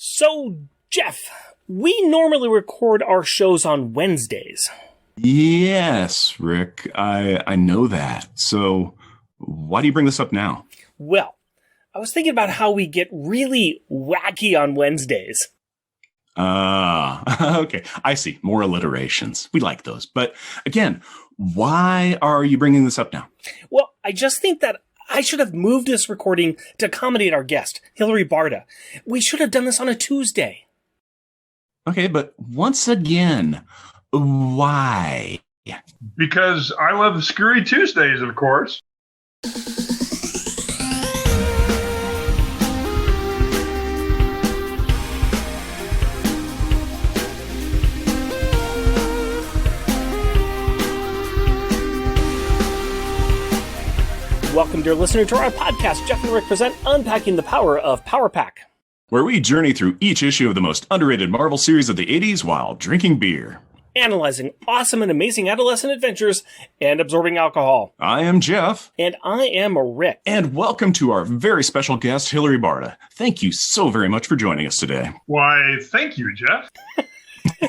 So, Jeff, we normally record our shows on Wednesdays. Yes, Rick, I know that. So, why do you bring this up now? Well, I was thinking about how we get really wacky on Wednesdays. Okay. I see. More alliterations. We like those. But again, why are you bringing this up now? Well, I just think that I should have moved this recording to accommodate our guest, Hilary Barta. We should have done this on a Tuesday. Okay, but once again, why? Because I love Screwy Tuesdays, of course. Welcome, dear listener, to our podcast. Jeff and Rick present Unpacking the Power of Power Pack, where we journey through each issue of the most underrated Marvel series of the 80s while drinking beer, analyzing awesome and amazing adolescent adventures, and absorbing alcohol. I am Jeff. And I am Rick. And welcome to our very special guest, Hilary Barta. Thank you so very much for joining us today. Why, thank you, Jeff.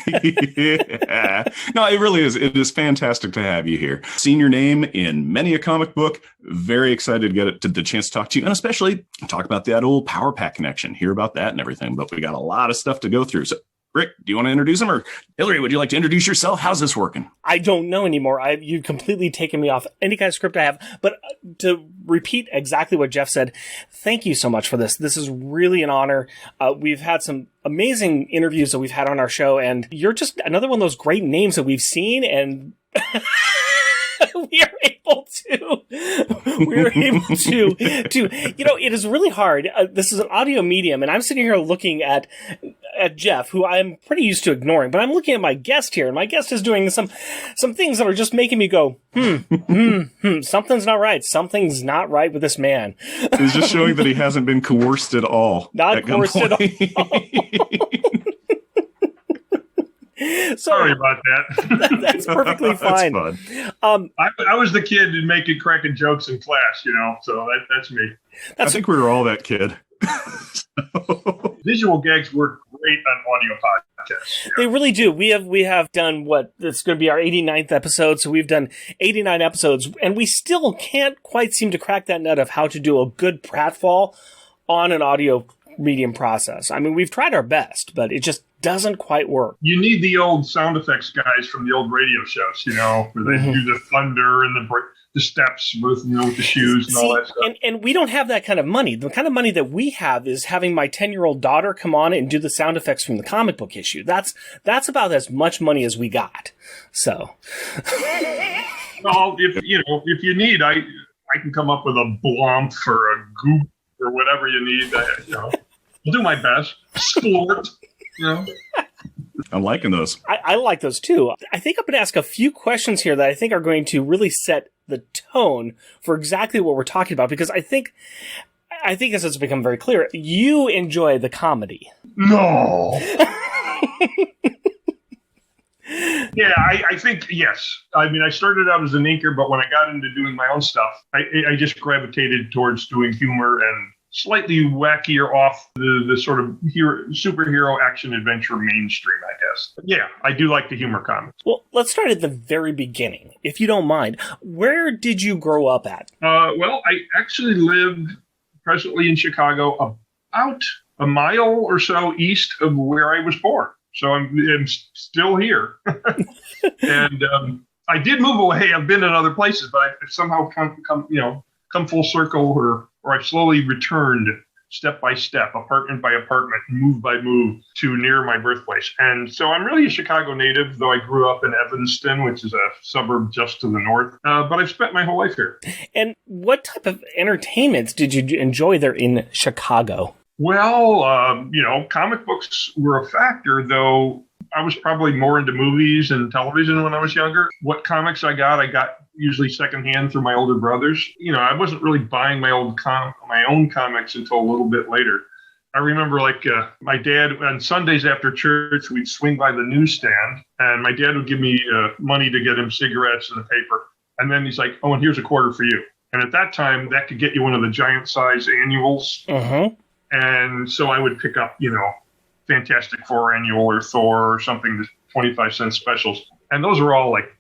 Yeah. No, it really is. It is fantastic to have you here. Seen your name in many a comic book. Very excited to get the chance to talk to you, and especially talk about that old Power Pack connection, hear about that and everything. But we got a lot of stuff to go through. So, Rick, do you want to introduce him? Or Hilary, would you like to introduce yourself? How's this working? I don't know anymore. You've completely taken me off any kind of script I have. But to repeat exactly what Jeff said, thank you so much for this. This is really an honor. We've had some amazing interviews that we've had on our show, and you're just another one of those great names that we've seen, and we are able to, it is really hard. This is an audio medium, and I'm sitting here looking at Jeff, who I'm pretty used to ignoring, but I'm looking at my guest here, and my guest is doing some things that are just making me go, something's not right. Something's not right with this man. It's just showing that he hasn't been coerced at all. Not coerced at all. Sorry about that. That's perfectly fine. That's fun. I was the kid making cracking jokes in class, so that's me. I think we were all that kid. Visual gags work great on audio podcasts. Yeah. They really do. We have done it's going to be our 89th episode, so we've done 89 episodes, and we still can't quite seem to crack that nut of how to do a good pratfall on an audio medium process. I mean, we've tried our best, but it just doesn't quite work. You need the old sound effects guys from the old radio shows, where they do the thunder and the steps with the shoes and all that stuff. And we don't have that kind of money. The kind of money that we have is having my 10-year-old daughter come on and do the sound effects from the comic book issue. That's about as much money as we got. So, well, if you need, I can come up with a blomp or a goop or whatever you need. I'll do my best. Sport. I'm liking those. I like those too. I think I'm going to ask a few questions here that I think are going to really set the tone for exactly what we're talking about, because I think as it's become very clear, you enjoy the comedy. No. Yeah, I think, yes. I mean, I started out as an inker, but when I got into doing my own stuff, I just gravitated towards doing humor and slightly wackier off the sort of superhero action adventure mainstream, I guess. But yeah, I do like the humor comics. Well, let's start at the very beginning, if you don't mind. Where did you grow up at? Well, I actually live presently in Chicago, about a mile or so east of where I was born. So I'm still here. And I did move away. I've been in other places, but I've somehow come full circle, or I've slowly returned step by step, apartment by apartment, move by move to near my birthplace. And so I'm really a Chicago native, though I grew up in Evanston, which is a suburb just to the north. But I've spent my whole life here. And what type of entertainments did you enjoy there in Chicago? Well, comic books were a factor, though I was probably more into movies and television when I was younger. What comics I got usually secondhand through my older brothers. I wasn't really buying my own comics until a little bit later. I remember my dad, on Sundays after church, we'd swing by the newsstand, and my dad would give me money to get him cigarettes and a paper. And then he's like, oh, and here's a quarter for you. And at that time, that could get you one of the giant size annuals. Uh-huh. And so I would pick up, Fantastic Four annual or Thor or something, the 25-cent specials. And those are all like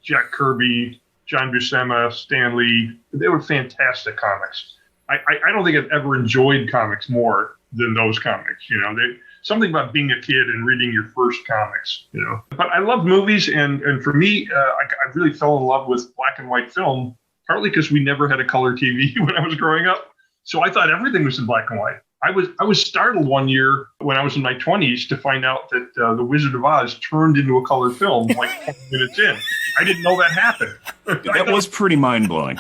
Jack Kirby, John Buscema, Stan Lee. They were fantastic comics. I don't think I've ever enjoyed comics more than those comics. You know, something about being a kid and reading your first comics, you know. But I love movies, and for me, I really fell in love with black and white film, partly because we never had a color TV when I was growing up. So I thought everything was in black and white. I was startled one year when I was in my 20s to find out that The Wizard of Oz turned into a color film like 20 minutes in. I didn't know that happened. That was pretty mind-blowing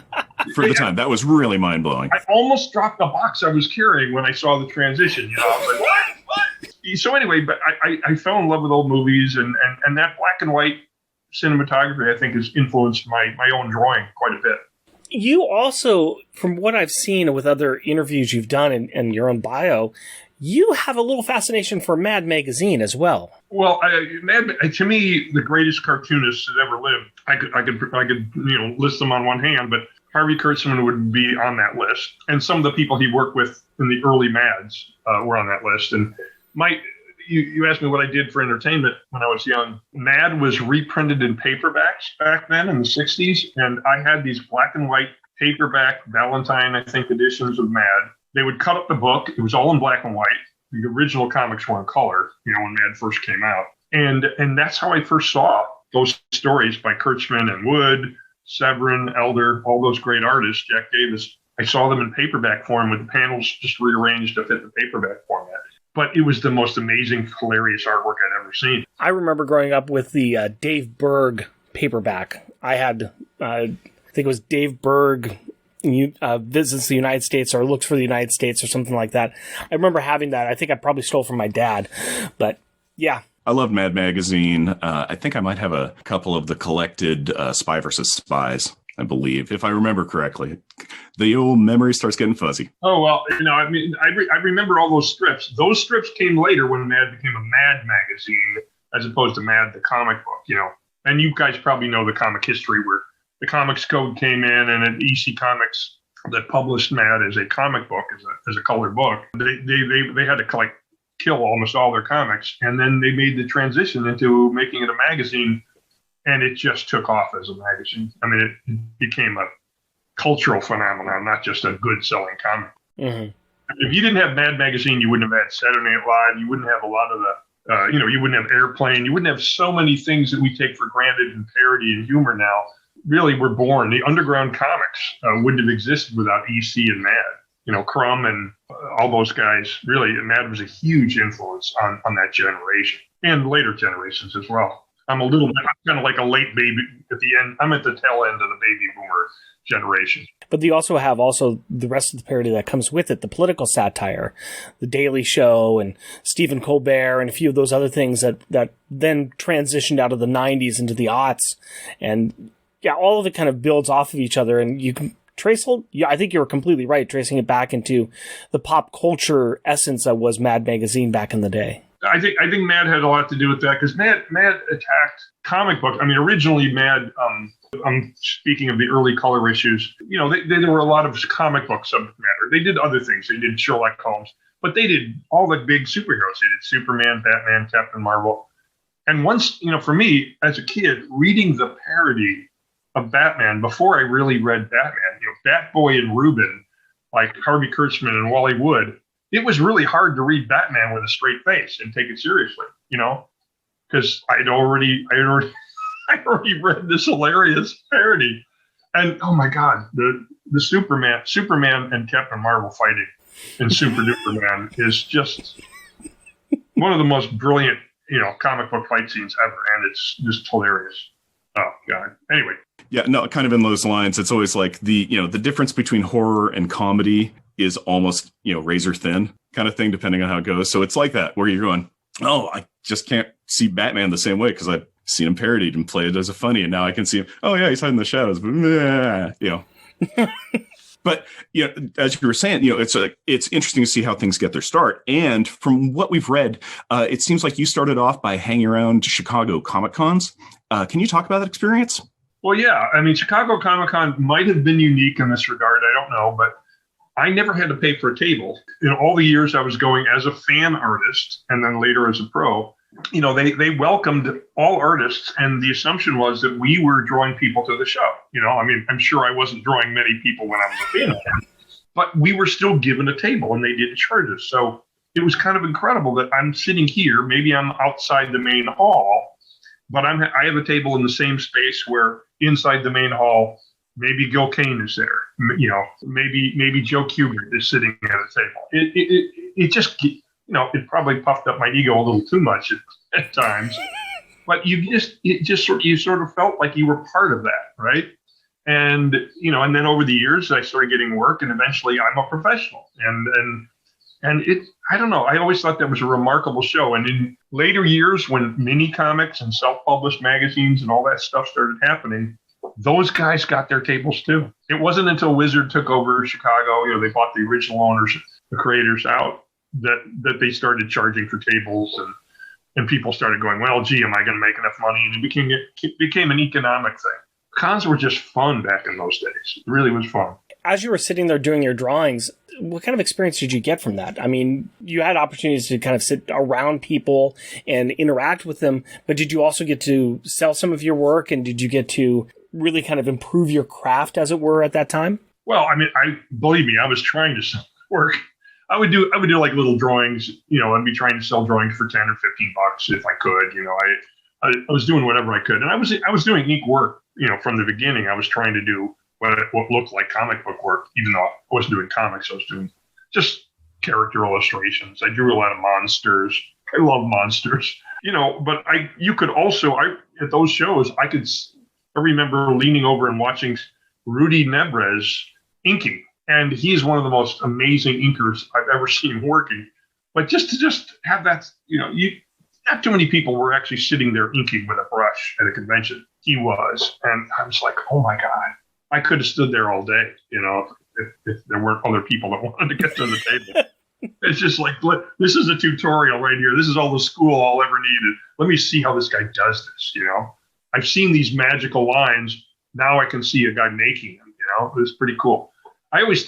for the time. That was really mind-blowing. I almost dropped the box I was carrying when I saw the transition. You know, I was like, what? So anyway, but I fell in love with old movies, and that black and white cinematography, I think, has influenced my own drawing quite a bit. You also, from what I've seen with other interviews you've done and your own bio, you have a little fascination for Mad Magazine as well. Well, Mad, to me, the greatest cartoonists that ever lived. I could list them on one hand, but Harvey Kurtzman would be on that list, and some of the people he worked with in the early Mads were on that list. And you asked me what I did for entertainment when I was young. Mad was reprinted in paperbacks back then in the 60s, and I had these black and white paperback Valentine, I think, editions of Mad. They would cut up the book. It was all in black and white. The original comics were in color, when Mad first came out. And that's how I first saw those stories by Kurtzman and Wood, Severin, Elder, all those great artists, Jack Davis. I saw them in paperback form with the panels just rearranged to fit the paperback format. But it was the most amazing, hilarious artwork I'd ever seen. I remember growing up with the Dave Berg paperback. I had, I think it was Dave Berg visits the United States or looks for the United States or something like that. I remember having that. I think I probably stole from my dad. But yeah. I love Mad Magazine. I think I might have a couple of the collected Spy versus Spies, I believe, if I remember correctly. The old memory starts getting fuzzy. Oh, well, I remember all those strips. Those strips came later when Mad became a Mad magazine as opposed to Mad the comic book, And you guys probably know the comic history where the Comics Code came in, and at EC Comics that published Mad as a comic book, as a colored book, they had to kill almost all their comics, and then they made the transition into making it a magazine, and it just took off as a magazine. I mean, it became a cultural phenomenon, not just a good-selling comic. Mm-hmm. If you didn't have Mad Magazine, you wouldn't have had Saturday Night Live. You wouldn't have a lot of the, you wouldn't have Airplane. You wouldn't have so many things that we take for granted in parody and humor now. Really were born. The underground comics wouldn't have existed without EC and Mad. Crumb and all those guys. Really, Mad was a huge influence on that generation and later generations as well. I'm kind of like a late baby at the end. I'm at the tail end of the baby boomer generation. But you also have the rest of the parody that comes with it, the political satire, The Daily Show and Stephen Colbert and a few of those other things that then transitioned out of the 90s into the aughts. And yeah, all of it kind of builds off of each other, and you can I think you were completely right, tracing it back into the pop culture essence that was Mad Magazine back in the day. I think Mad had a lot to do with that, because Mad attacked comic books. I mean, originally Mad, I'm speaking of the early color issues, there were a lot of comic book subject matter. They did other things. They did Sherlock Holmes, but they did all the big superheroes. They did Superman, Batman, Captain Marvel. And once, for me as a kid, reading the parody of Batman before I really read Batman, Batboy and Reuben, like Harvey Kurtzman and Wally Wood, it was really hard to read Batman with a straight face and take it seriously, because I'd already read this hilarious parody. And oh my God, the Superman and Captain Marvel fighting in Super Duper Man is just one of the most brilliant, comic book fight scenes ever, and it's just hilarious. Oh God. Anyway. Yeah, no, kind of in those lines. It's always like the difference between horror and comedy is almost, razor thin kind of thing, depending on how it goes. So it's like that, where you're going, oh, I just can't see Batman the same way because I've seen him parodied and played as a funny, and now I can see him. Oh yeah, he's hiding in the shadows, but But as you were saying, it's interesting to see how things get their start. And from what we've read, it seems like you started off by hanging around Chicago Comic Cons. Can you talk about that experience? Well, yeah. I mean, Chicago Comic Con might have been unique in this regard. I don't know, but I never had to pay for a table. In all the years I was going as a fan artist and then later as a pro, they welcomed all artists, and the assumption was that we were drawing people to the show. I'm sure I wasn't drawing many people when I was a fan, but we were still given a table and they didn't charge us. So it was kind of incredible that I'm sitting here, maybe I'm outside the main hall, but I have a table in the same space where inside the main hall, maybe Gil Kane is there, maybe Joe Kubert is sitting at a table. It just, it probably puffed up my ego a little too much at times, but you sort of felt like you were part of that, right? And then over the years, I started getting work, and eventually I'm a professional, and I don't know. I always thought that was a remarkable show. And in later years, when mini comics and self-published magazines and all that stuff started happening, those guys got their tables too. It wasn't until Wizard took over Chicago, they bought the original owners, the creators out, that they started charging for tables, and people started going, well, gee, am I going to make enough money? And it became an economic thing. Cons were just fun back in those days. It really was fun. As you were sitting there doing your drawings, what kind of experience did you get from that? I mean, you had opportunities to kind of sit around people and interact with them, but did you also get to sell some of your work, and did you get to really kind of improve your craft, as it were, at that time? Well, believe me, I was trying to sell work. I would do like little drawings, I'd be trying to sell drawings for 10 or 15 bucks if I could, I was doing whatever I could. And I was doing ink work, from the beginning. I was trying to do what looked like comic book work, even though I wasn't doing comics. I was doing just character illustrations. I drew a lot of monsters. I love monsters, but you could also, at those shows, I remember leaning over and watching Rudy Nebres inking. And he's one of the most amazing inkers I've ever seen working. But just to have that, not too many people were actually sitting there inking with a brush at a convention. He was. And I was like, oh my God, I could have stood there all day, if there weren't other people that wanted to get to the table. It's just like, this is a tutorial right here. This is all the school I'll ever need. Let me see how this guy does this, I've seen these magical lines. Now I can see a guy making them, It was pretty cool. I always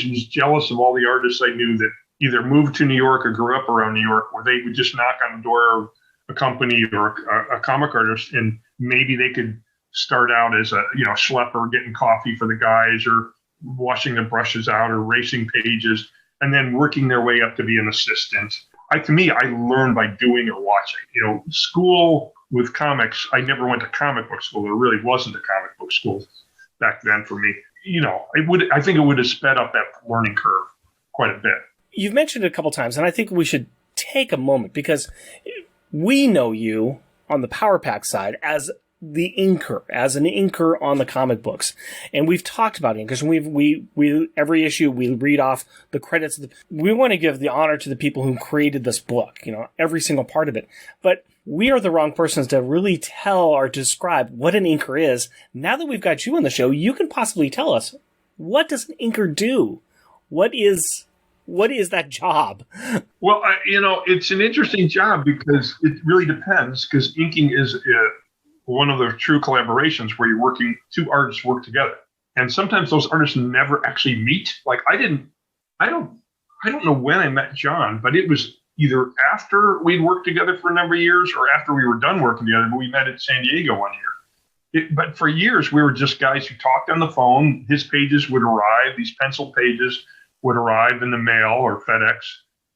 was jealous of all the artists I knew that either moved to New York or grew up around New York, where they would just knock on the door of a company or a comic artist, and maybe they could start out as a schlepper, getting coffee for the guys, or washing the brushes out, or racing pages, and then working their way up to be an assistant. To me, I learned by doing or watching. School with comics, I never went to comic book school. There really wasn't a comic book school back then for me. I think it would have sped up that learning curve quite a bit. You've mentioned it a couple times, and I think we should take a moment, because we know you on the Power Pack side as the inker, as an inker on the comic books. And we've talked about inkers, and we every issue we read off the credits. We want to give the honor to the people who created this book, every single part of it. But we are the wrong persons to really tell or describe what an inker is. Now that we've got you on the show, you can possibly tell us, what does an inker do? What is that job? Well, it's an interesting job, because it really depends, because inking is one of the true collaborations where two artists work together. And sometimes those artists never actually meet. Like I don't know when I met Jon, but it was either after we'd worked together for a number of years or after we were done working together, but we met at San Diego one year. But for years, we were just guys who talked on the phone. His pages would arrive. These pencil pages would arrive in the mail or FedEx.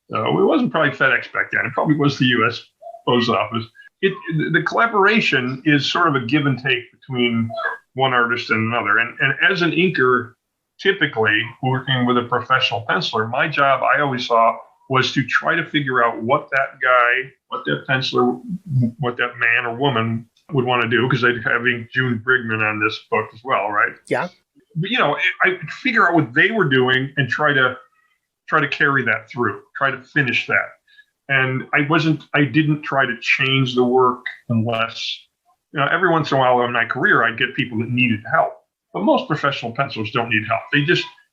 It wasn't probably FedEx back then. It probably was the U.S. Post Office. The collaboration is sort of a give and take between one artist and another. And as an inker, typically working with a professional penciler, my job, I always saw, was to try to figure out what that guy, what that penciler, what that man or woman would want to do, because they're having June Brigman on this book as well, right? Yeah. But, I figure out what they were doing and try to carry that through, try to finish that. And I didn't try to change the work unless, every once in a while in my career, I'd get people that needed help. But most professional pencilers don't need help.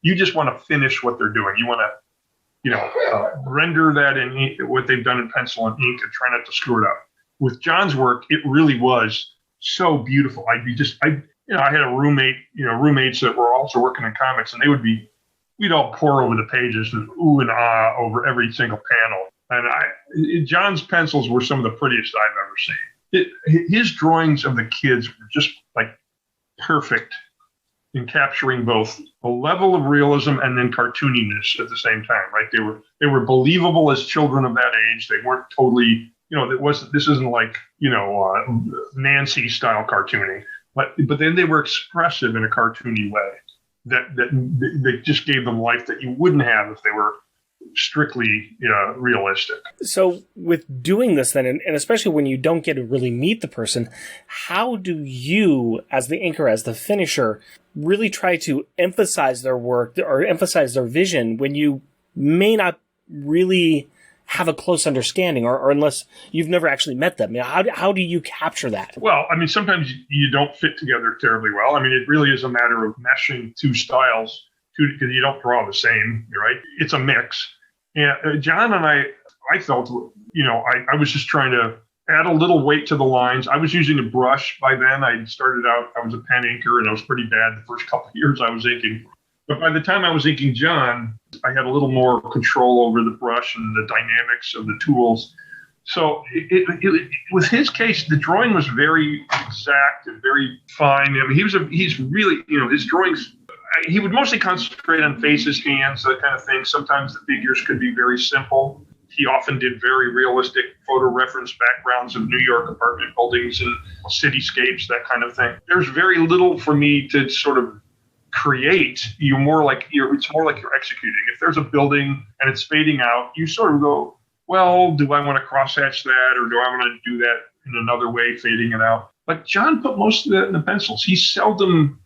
You just want to finish what they're doing. You want to, render that in what they've done in pencil and ink, and try not to screw it up. With Jon's work, it really was so beautiful. I had a roommate, roommates that were also working in comics, and they would be we'd all pour over the pages and ooh and ah over every single panel. And Jon's pencils were some of the prettiest I've ever seen. His drawings of the kids were just like perfect in capturing both a level of realism and then cartooniness at the same time, right? They were believable as children of that age. They weren't totally, this isn't like, Nancy style cartooning, but then they were expressive in a cartoony way that just gave them life that you wouldn't have if they were strictly realistic. So with doing this then, and especially when you don't get to really meet the person, how do you, as the inker, as the finisher, really try to emphasize their work or emphasize their vision when you may not really have a close understanding or unless you've never actually met them? How do you capture that? Well, I mean, sometimes you don't fit together terribly well. I mean, it really is a matter of meshing two styles because you don't draw the same, right? It's a mix. And Jon and I felt, I was just trying to add a little weight to the lines. I was using a brush by then. I started out, I was a pen inker, and I was pretty bad the first couple of years I was inking. But by the time I was inking Jon, I had a little more control over the brush and the dynamics of the tools. So with his case, the drawing was very exact and very fine. I mean, he's really, his drawings, he would mostly concentrate on faces, hands, that kind of thing. Sometimes the figures could be very simple. He often did very realistic photo reference backgrounds of New York apartment buildings and cityscapes, that kind of thing. There's very little for me to sort of create. It's more like you're executing. If there's a building and it's fading out, you sort of go, well, do I want to crosshatch that, or do I want to do that in another way, fading it out? But Jon put most of that in the pencils. He seldom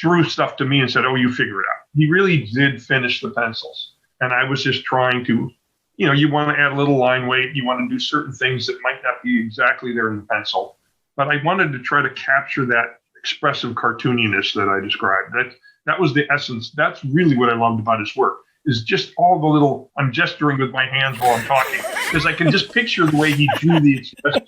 threw stuff to me and said, oh, you figure it out. He really did finish the pencils. And I was just trying to, you want to add a little line weight. You want to do certain things that might not be exactly there in the pencil. But I wanted to try to capture that expressive cartooniness that I described. That was the essence. That's really what I loved about his work, is just all the little, I'm gesturing with my hands while I'm talking, because I can just picture the way he drew the expressive.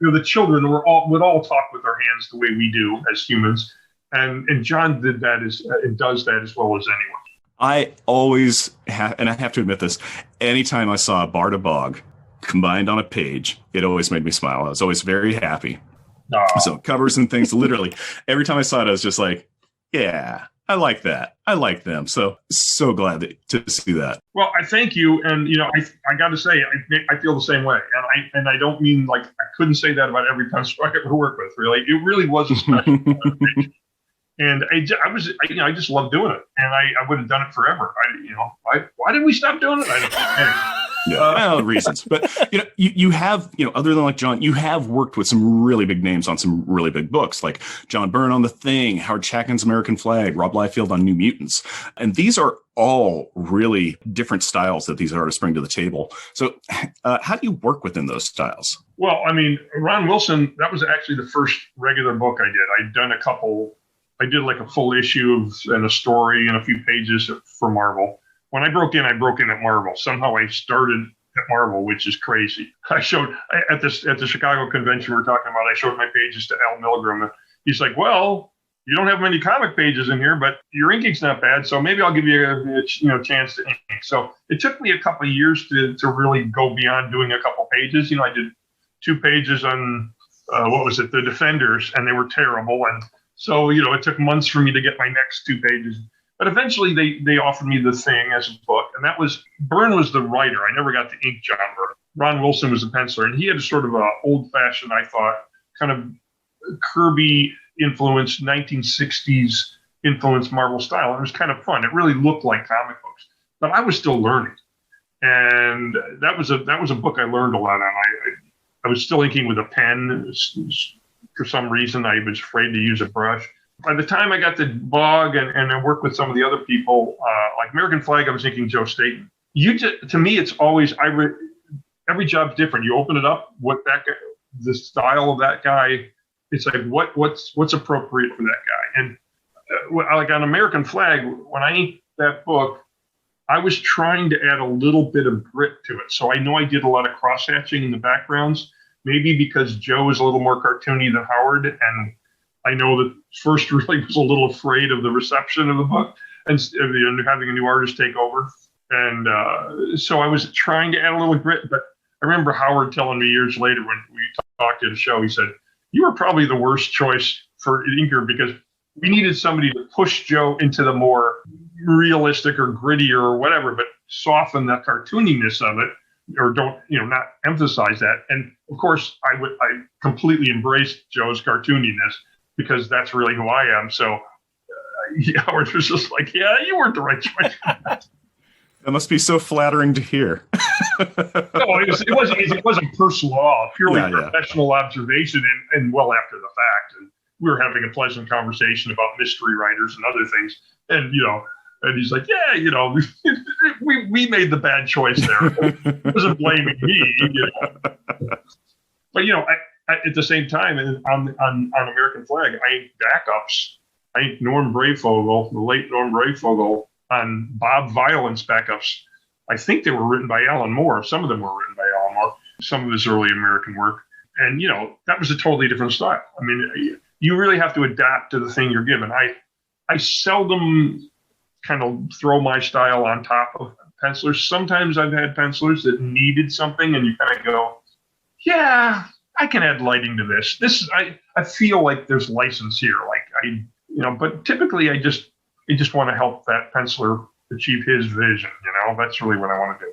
The children would all talk with their hands the way we do as humans. And Jon did that and does that as well as anyone. I always have, and I have to admit this, anytime I saw Barta Bog combined on a page, it always made me smile. I was always very happy. So covers and things, literally, every time I saw it, I was just like, yeah, I like that. I like them. So glad to see that. Well, I thank you. And, I got to say, I feel the same way. And I don't mean like I couldn't say that about every pencil I ever worked with, really. It really was a special And I just love doing it, and I would have done it forever. Why did we stop doing it? I don't know. Well, reasons, but you have, other than like Jon, you have worked with some really big names on some really big books, like John Byrne on The Thing, Howard Chaykin's American Flag, Rob Liefeld on New Mutants, and these are all really different styles that these artists bring to the table. So, how do you work within those styles? Well, I mean, Ron Wilson, that was actually the first regular book I did. I'd done a couple. I did like a full issue and a story and a few pages for Marvel. When I broke in at Marvel. Somehow I started at Marvel, which is crazy. I showed at the Chicago convention we're talking about, I showed my pages to Al Milgram, and he's like, well, you don't have many comic pages in here, but your inking's not bad, so maybe I'll give you a chance to ink. So it took me a couple of years to really go beyond doing a couple pages. I did 2 pages on, The Defenders, and they were terrible. And so, it took months for me to get my next 2 pages. But eventually they offered me The Thing as a book. And Byrne was the writer. I never got to ink John Byrne. Ron Wilson was the penciler. And he had a sort of a old-fashioned, I thought, kind of Kirby-influenced, 1960s influenced Marvel style. It was kind of fun. It really looked like comic books. But I was still learning. And that was a book I learned a lot on. I was still inking with a pen. For some reason, I was afraid to use a brush. By the time I got to Bog and I worked with some of the other people, like American Flag, I was inking Joe Staton. To me, it's always, every job's different. You open it up, the style of that guy, it's like, what's appropriate for that guy? And like on American Flag, when I inked that book, I was trying to add a little bit of grit to it. So I know I did a lot of cross-hatching in the backgrounds, maybe because Joe is a little more cartoony than Howard, and I know that first really was a little afraid of the reception of the book. and having a new artist take over. And so I was trying to add a little grit, but I remember Howard telling me years later when we talked at a show, he said, "You were probably the worst choice for inker because we needed somebody to push Joe into the more realistic or grittier or whatever, but soften the cartooniness of it, or don't, not emphasize that." And of course, I completely embraced Joe's cartooniness because that's really who I am. So Howard was just like, "Yeah, you weren't the right choice." That must be so flattering to hear. No, it wasn't personal at all. Purely professional observation and well after the fact. And we were having a pleasant conversation about mystery writers and other things. And, and he's like, "Yeah, we made the bad choice there." He wasn't blaming me, But, I, at the same time, on American Flag, I inked backups. I inked Norm Brayfogle, the late Norm Brayfogle, on Bob Violence backups. I think they were written by Alan Moore. Some of them were written by Alan Moore, some of his early American work. And, that was a totally different style. I mean, you really have to adapt to the thing you're given. I seldom kind of throw my style on top of pencilers. Sometimes I've had pencilers that needed something and you kind of go, "Yeah, I can add lighting to this. I feel like there's license here." But typically I just want to help that penciler achieve his vision. That's really what I want to do.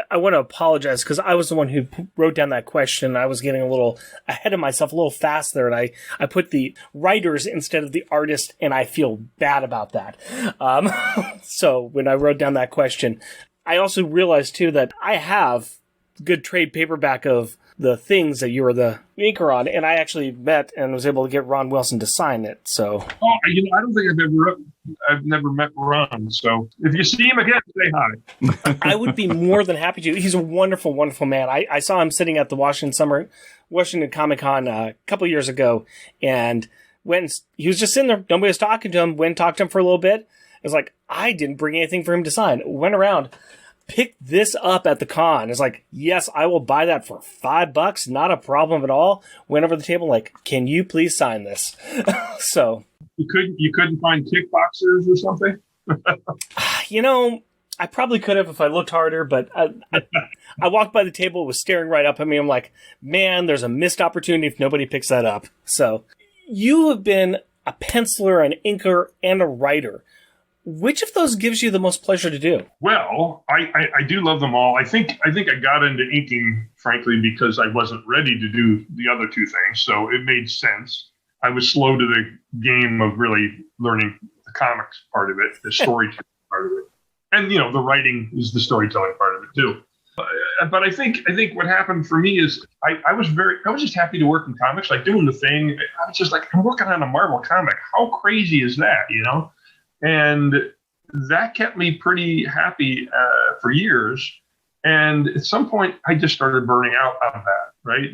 I want to apologize because I was the one who wrote down that question. I was getting a little ahead of myself, a little fast there, and I put the writers instead of the artist, and I feel bad about that. So when I wrote down that question, I also realized too that I have good trade paperback of the things that you were the inker on, and I actually met and was able to get Ron Wilson to sign it. So, I don't think I've never met Ron. So if you see him again, say hi. I would be more than happy to. He's a wonderful, wonderful man. I saw him sitting at the Washington Comic Con a couple years ago, and he was just sitting there. Nobody was talking to him. Went and talked to him for a little bit. It was like, I didn't bring anything for him to sign. Went around, picked this up at the con. It's like, yes, I will buy that for $5. Not a problem at all. Went over the table like, "Can you please sign this?" So you couldn't find kickboxers or something? I probably could have if I looked harder, but I walked by the table, it was staring right up at me. I'm like, man, there's a missed opportunity if nobody picks that up. So you have been a penciler, an inker, and a writer. Which of those gives you the most pleasure to do? Well, I do love them all. I think I got into inking, frankly, because I wasn't ready to do the other two things. So it made sense. I was slow to the game of really learning the comics part of it, the storytelling part of it. And, the writing is the storytelling part of it too. But I think what happened for me is I was just happy to work in comics, like doing the thing. I was just like, I'm working on a Marvel comic. How crazy is that, And that kept me pretty happy for years. And at some point, I just started burning out on that, right?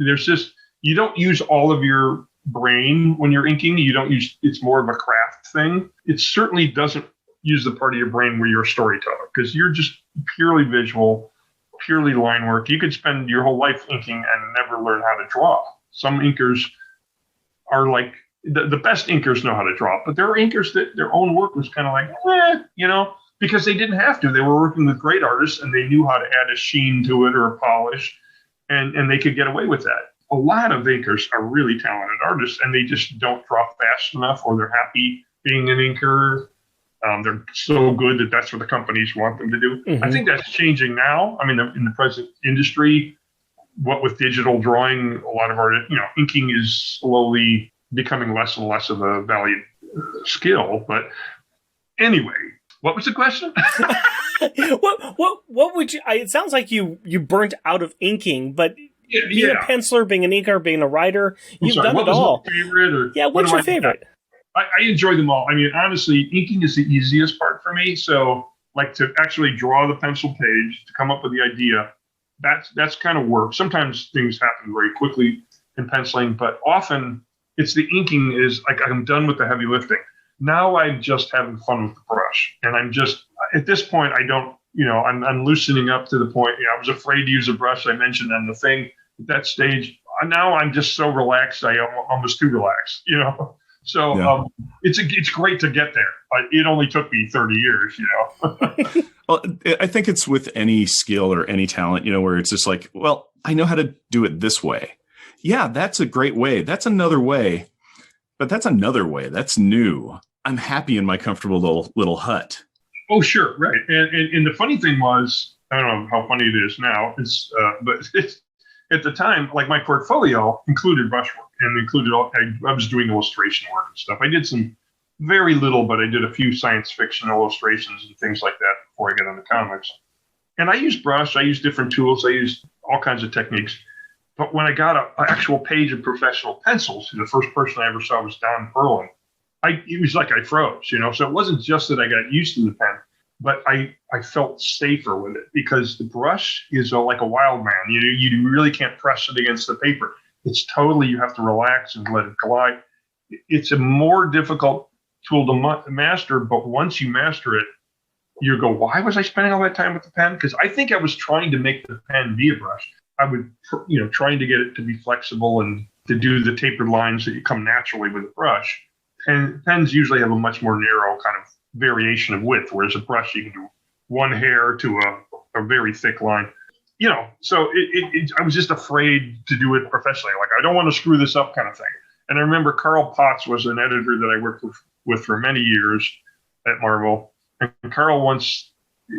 You don't use all of your brain when you're inking. It's more of a craft thing. It certainly doesn't use the part of your brain where you're a storyteller because you're just purely visual, purely line work. You could spend your whole life inking and never learn how to draw. Some inkers are like, the best inkers know how to draw, but there are inkers that their own work was kind of like, because they didn't have to. They were working with great artists and they knew how to add a sheen to it or a polish, and they could get away with that. A lot of inkers are really talented artists and they just don't draw fast enough, or they're happy being an inker. They're so good that that's what the companies want them to do. Mm-hmm. I think that's changing now. I mean, in the present industry, what with digital drawing, a lot of inking is slowly becoming less and less of a valued skill. But anyway, what was the question? What would you? It sounds like you burnt out of inking, but being a penciler, being an inker, being a writer, you've done it all. What's your favorite? I enjoy them all. I mean, honestly, inking is the easiest part for me. So, like to actually draw the pencil page, to come up with the idea, that's kind of work. Sometimes things happen very quickly in penciling, but often it's the inking is like I'm done with the heavy lifting. Now I'm just having fun with the brush, and I'm just at this point I don't, I'm loosening up to the point. I was afraid to use a brush. I mentioned on the thing at that stage. Now I'm just so relaxed. I almost too relaxed, So Yeah. it's great to get there. It only took me 30 years, Well, I think it's with any skill or any talent, where it's just like, well, I know how to do it this way. Yeah, that's a great way. That's another way. But that's another way. That's new. I'm happy in my comfortable little hut. Oh, sure. Right. And the funny thing was, I don't know how funny it is now, but at the time, like my portfolio included brushwork and included I was doing illustration work and stuff. I did some very little, but I did a few science fiction illustrations and things like that before I got into comics. And I used brush, I used different tools, I used all kinds of techniques. But when I got an actual page of professional pencils, the first person I ever saw was Don Perlin. It was like I froze, So it wasn't just that I got used to the pen, but I felt safer with it because the brush is like a wild man. You really can't press it against the paper. It's totally, you have to relax and let it glide. It's a more difficult tool to master, but once you master it, you go, why was I spending all that time with the pen? Because I think I was trying to make the pen be a brush. I would, trying to get it to be flexible and to do the tapered lines that come naturally with a brush. And pens usually have a much more narrow kind of variation of width, whereas a brush, you can do one hair to a very thick line. So I was just afraid to do it professionally. Like, I don't want to screw this up kind of thing. And I remember Carl Potts was an editor that I worked with for many years at Marvel. And Carl once,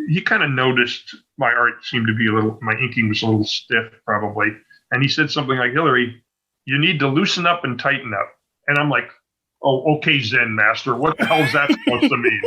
he kind of noticed my art seemed to be my inking was a little stiff probably. And he said something like, Hilary, you need to loosen up and tighten up. And I'm like, oh, okay, Zen master, what the hell is that supposed to mean,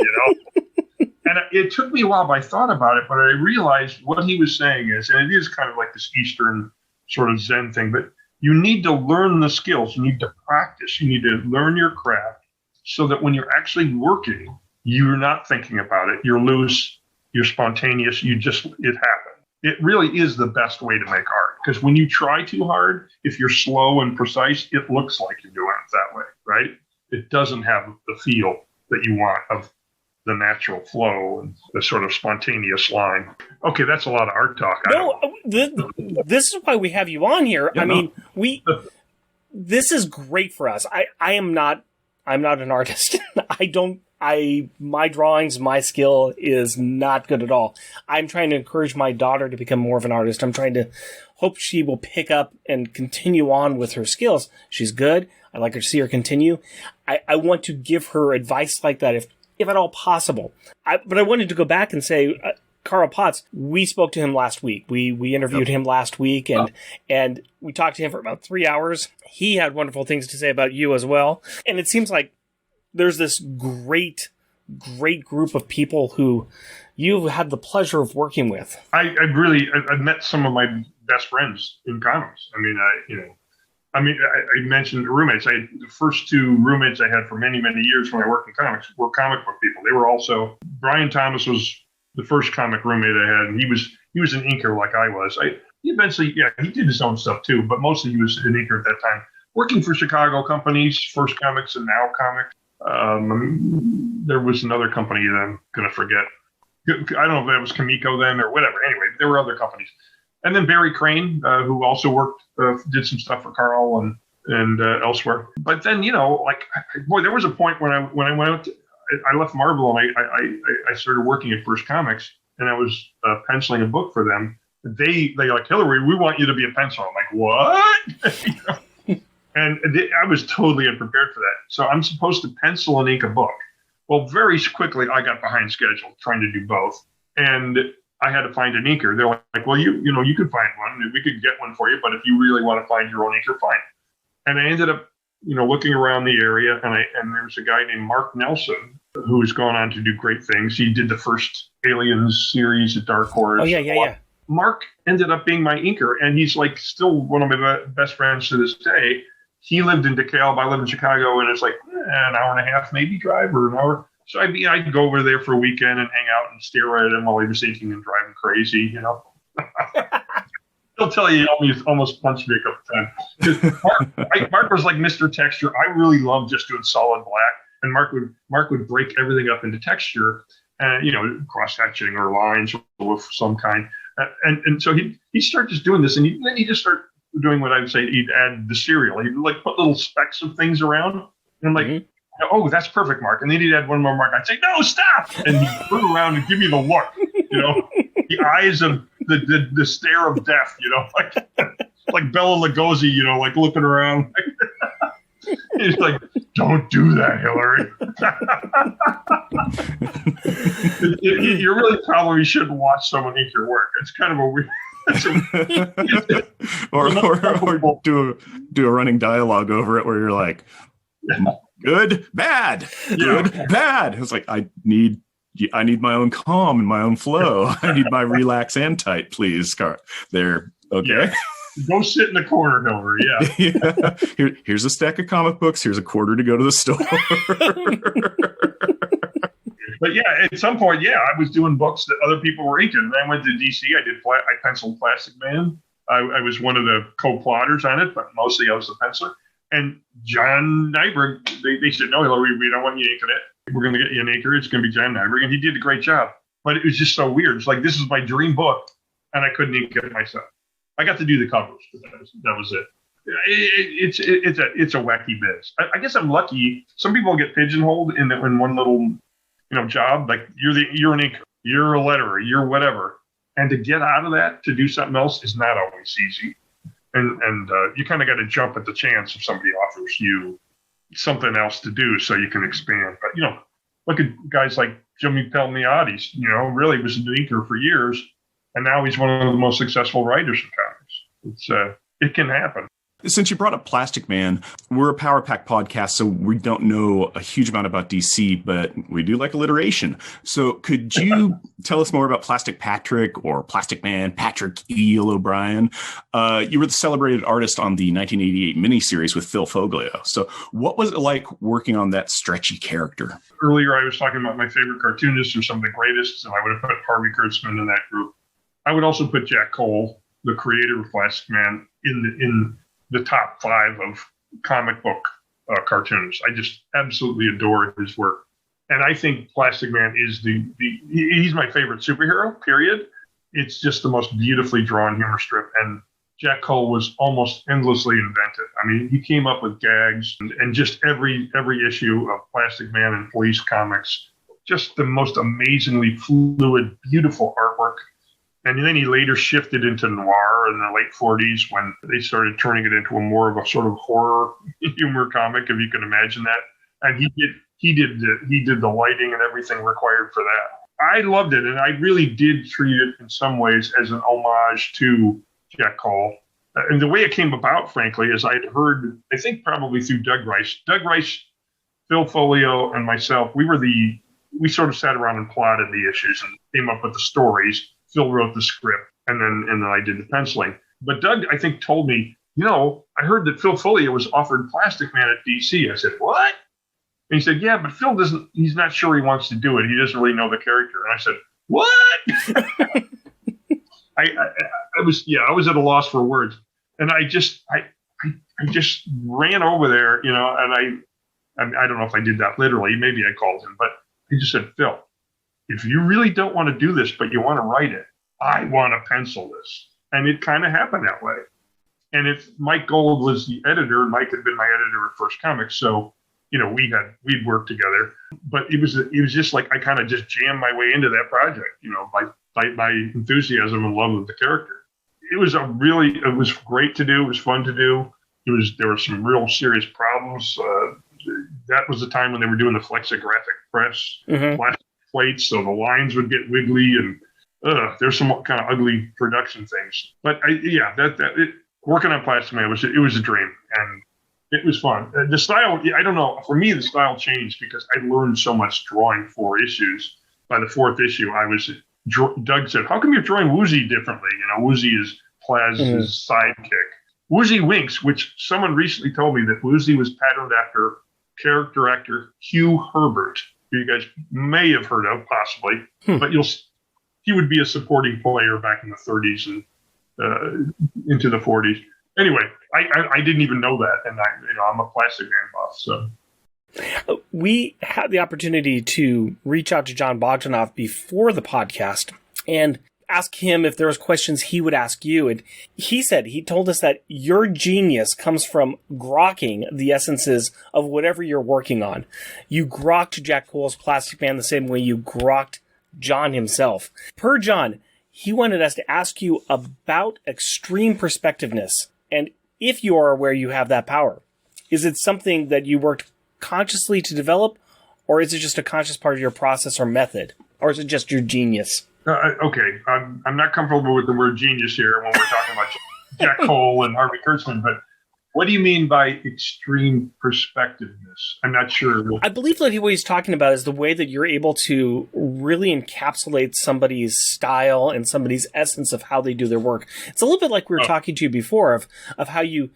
And it took me a while, but I thought about it, but I realized what he was saying is, and it is kind of like this Eastern sort of Zen thing, but you need to learn the skills. You need to practice. You need to learn your craft so that when you're actually working, you're not thinking about it. You're loose, you're spontaneous, it happened. It really is the best way to make art because when you try too hard, if you're slow and precise, it looks like you're doing it that way, right? It doesn't have the feel that you want of the natural flow and the sort of spontaneous line. Okay, that's a lot of art talk. No, this is why we have you on here. Yeah, I mean, this is great for us. I'm not an artist. My drawings, my skill is not good at all. I'm trying to encourage my daughter to become more of an artist. I'm trying to hope she will pick up and continue on with her skills. She's good. I'd like her to see her continue. I want to give her advice like that if at all possible. But I wanted to go back and say, Carl Potts, we spoke to him last week. We interviewed him last week and we talked to him for about 3 hours. He had wonderful things to say about you as well. And it seems like there's this great group of people who you've had the pleasure of working with. I've met some of my best friends in comics. I mentioned roommates. The first two roommates I had for many, many years when I worked in comics were comic book people. They were also, Brian Thomas was the first comic roommate I had, and he was an inker like I was. He eventually, he did his own stuff too, but mostly he was an inker at that time. Working for Chicago companies, First Comics and Now Comics. There was another company that I'm going to forget. I don't know if that was Kamiko then or whatever. Anyway, there were other companies. And then Barry Crane, who also worked, did some stuff for Carl and elsewhere. But then, there was a point when I went out, I left Marvel and I started working at First Comics, and I was penciling a book for them. They like, Hilary, we want you to be a penciler. I'm like, what? And I was totally unprepared for that. So I'm supposed to pencil and ink a book. Well, very quickly, I got behind schedule trying to do both. And I had to find an inker. They're like, well, you could find one. We could get one for you. But if you really want to find your own inker, fine. And I ended up, looking around the area. And there was a guy named Mark Nelson who's gone on to do great things. He did the first Aliens series at Dark Horse. Oh, yeah. Mark ended up being my inker. And he's like still one of my best friends to this day. He lived in DeKalb. I live in Chicago, and it's like an hour and a half, maybe drive or an hour. So I'd go over there for a weekend and hang out and stare at him while he was inking and driving crazy, He'll tell you he almost punched me a couple times. Mark was like Mr. Texture. I really loved just doing solid black, and Mark would break everything up into texture, and cross hatching or lines of some kind. And so he started just doing this, and then he just started doing what I would say he'd add the serial. He'd like put little specks of things around. And I'm like, oh, that's perfect, Mark. And then he'd add one more mark. I'd say, no, stop. And he'd turn around and give me the look, the eyes of the stare of death, like Bela Lugosi, like looking around. He's like, don't do that, Hilary. You really probably shouldn't watch someone eat your work. It's kind of a weird. or do a running dialogue over it where you're like, good, bad, good, bad. It's like, I need my own calm and my own flow. I need my relax and tight, please. There. Okay. Yeah. Go sit in the corner, Hilary. Yeah. Here's a stack of comic books. Here's a quarter to go to the store. But yeah, at some point, I was doing books that other people were inking. And I went to DC. I penciled Plastic Man. I was one of the co-plotters on it, but mostly I was the penciler. And John Nyberg, they said, no, Hilary, we don't want you inking it. We're going to get you an inker. It's going to be John Nyberg. And he did a great job. But it was just so weird. It's like, this is my dream book, and I couldn't ink it myself. I got to do the covers, but that was it. It's a wacky biz. I guess I'm lucky. Some people get pigeonholed in one little job. Like you're an inker, you're a letterer, you're whatever. And to get out of that to do something else is not always easy. And you kind of got to jump at the chance if somebody offers you something else to do so you can expand. But look at guys like Jimmy Palmiotti. Really was an inker for years. And now he's one of the most successful writers of comics. It can happen. Since you brought up Plastic Man, we're a Power Pack podcast, so we don't know a huge amount about DC, but we do like alliteration. So could you tell us more about Plastic Patrick or Plastic Man, Patrick Eel O'Brien? You were the celebrated artist on the 1988 miniseries with Phil Foglio. So what was it like working on that stretchy character? Earlier, I was talking about my favorite cartoonists or some of the greatest, and I would have put Harvey Kurtzman in that group. I would also put Jack Cole, the creator of Plastic Man, in the top 5 of comic book cartoons. I just absolutely adore his work. And I think Plastic Man is he's my favorite superhero, period. It's just the most beautifully drawn humor strip. And Jack Cole was almost endlessly inventive. I mean, he came up with gags and just every issue of Plastic Man and Police Comics, just the most amazingly fluid, beautiful artwork. And then he later shifted into noir in the late 40s when they started turning it into more of a sort of horror humor comic, if you can imagine that. And he did the lighting and everything required for that. I loved it, and I really did treat it in some ways as an homage to Jack Cole. And the way it came about, frankly, is I'd heard, I think probably through Doug Rice. Doug Rice, Phil Foglio, and myself, we sort of sat around and plotted the issues and came up with the stories. Phil wrote the script, and then I did the penciling. But Doug, I think, told me, I heard that Phil Foglio was offered Plastic Man at DC. I said, what? And he said, yeah, but Phil he's not sure he wants to do it. He doesn't really know the character. And I said, what? I was at a loss for words. And I just ran over there, and I don't know if I did that literally. Maybe I called him, but I just said, Phil, if you really don't want to do this, but you want to write it, I want to pencil this. And it kind of happened that way. And if Mike Gold was the editor, Mike had been my editor at First Comics, so we'd worked together. But it was just like I kind of just jammed my way into that project, by my enthusiasm and love of the character. It was great to do. It was fun to do. There were some real serious problems. That was the time when they were doing the flexographic press. Plastic plates, so the lines would get wiggly, and there's some kind of ugly production things. But working on Plastic Man was a dream, and it was fun. The style, I don't know. For me, the style changed because I learned so much drawing 4 issues. By the 4th issue, Doug said, "How come you're drawing Woozy differently?" Woozy is Plaz's sidekick. Woozy Winks, which someone recently told me that Woozy was patterned after character actor Hugh Herbert, who you guys may have heard of, possibly, but he would be a supporting player back in the 30s and into the 40s. Anyway, I didn't even know that, and I'm a Plastic Man buff. So we had the opportunity to reach out to Jon Bogdanove before the podcast, and ask him if there was questions he would ask you. And he told us that your genius comes from grokking the essences of whatever you're working on. You grokked Jack Cole's Plastic Man the same way you grokked Jon himself. Per Jon, he wanted us to ask you about extreme perspectiveness. And if you are aware you have that power, is it something that you worked consciously to develop, or is it just a conscious part of your process or method? Or is it just your genius? Okay, I'm not comfortable with the word genius here when we're talking about Jack Cole and Harvey Kurtzman, but what do you mean by extreme perspectiveness? I'm not sure. I believe that what he's talking about is the way that you're able to really encapsulate somebody's style and somebody's essence of how they do their work. It's a little bit like we were talking to you before of how you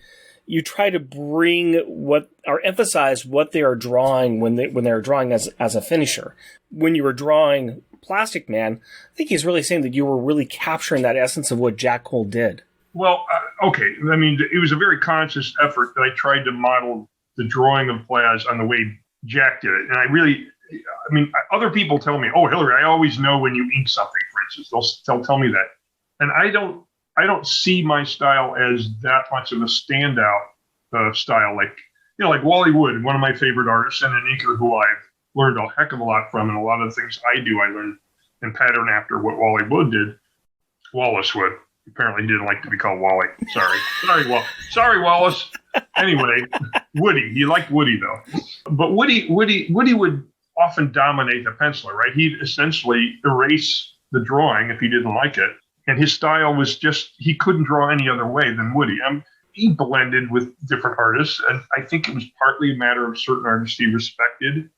try to bring what or emphasize what they are drawing when they're drawing as a finisher. When you were drawing Plastic Man, I think he's really saying that you were really capturing that essence of what Jack Cole did. Well, okay. I mean, it was a very conscious effort that I tried to model the drawing of Plaz on the way Jack did it. And other people tell me, oh, Hilary, I always know when you ink something, for instance. They'll tell me that. And I don't see my style as that much of a standout style. Like Wally Wood, one of my favorite artists and an inker who I've learned a heck of a lot from. And a lot of the things I do, I learned and pattern after what Wally Wood did. Wallace Wood. Apparently he didn't like to be called Wally. Sorry, Wallace. Anyway, Woody. He liked Woody, though. But Woody would often dominate the penciler, right? He'd essentially erase the drawing if he didn't like it. And his style was just, he couldn't draw any other way than Woody. He blended with different artists, and I think it was partly a matter of certain artists he respected.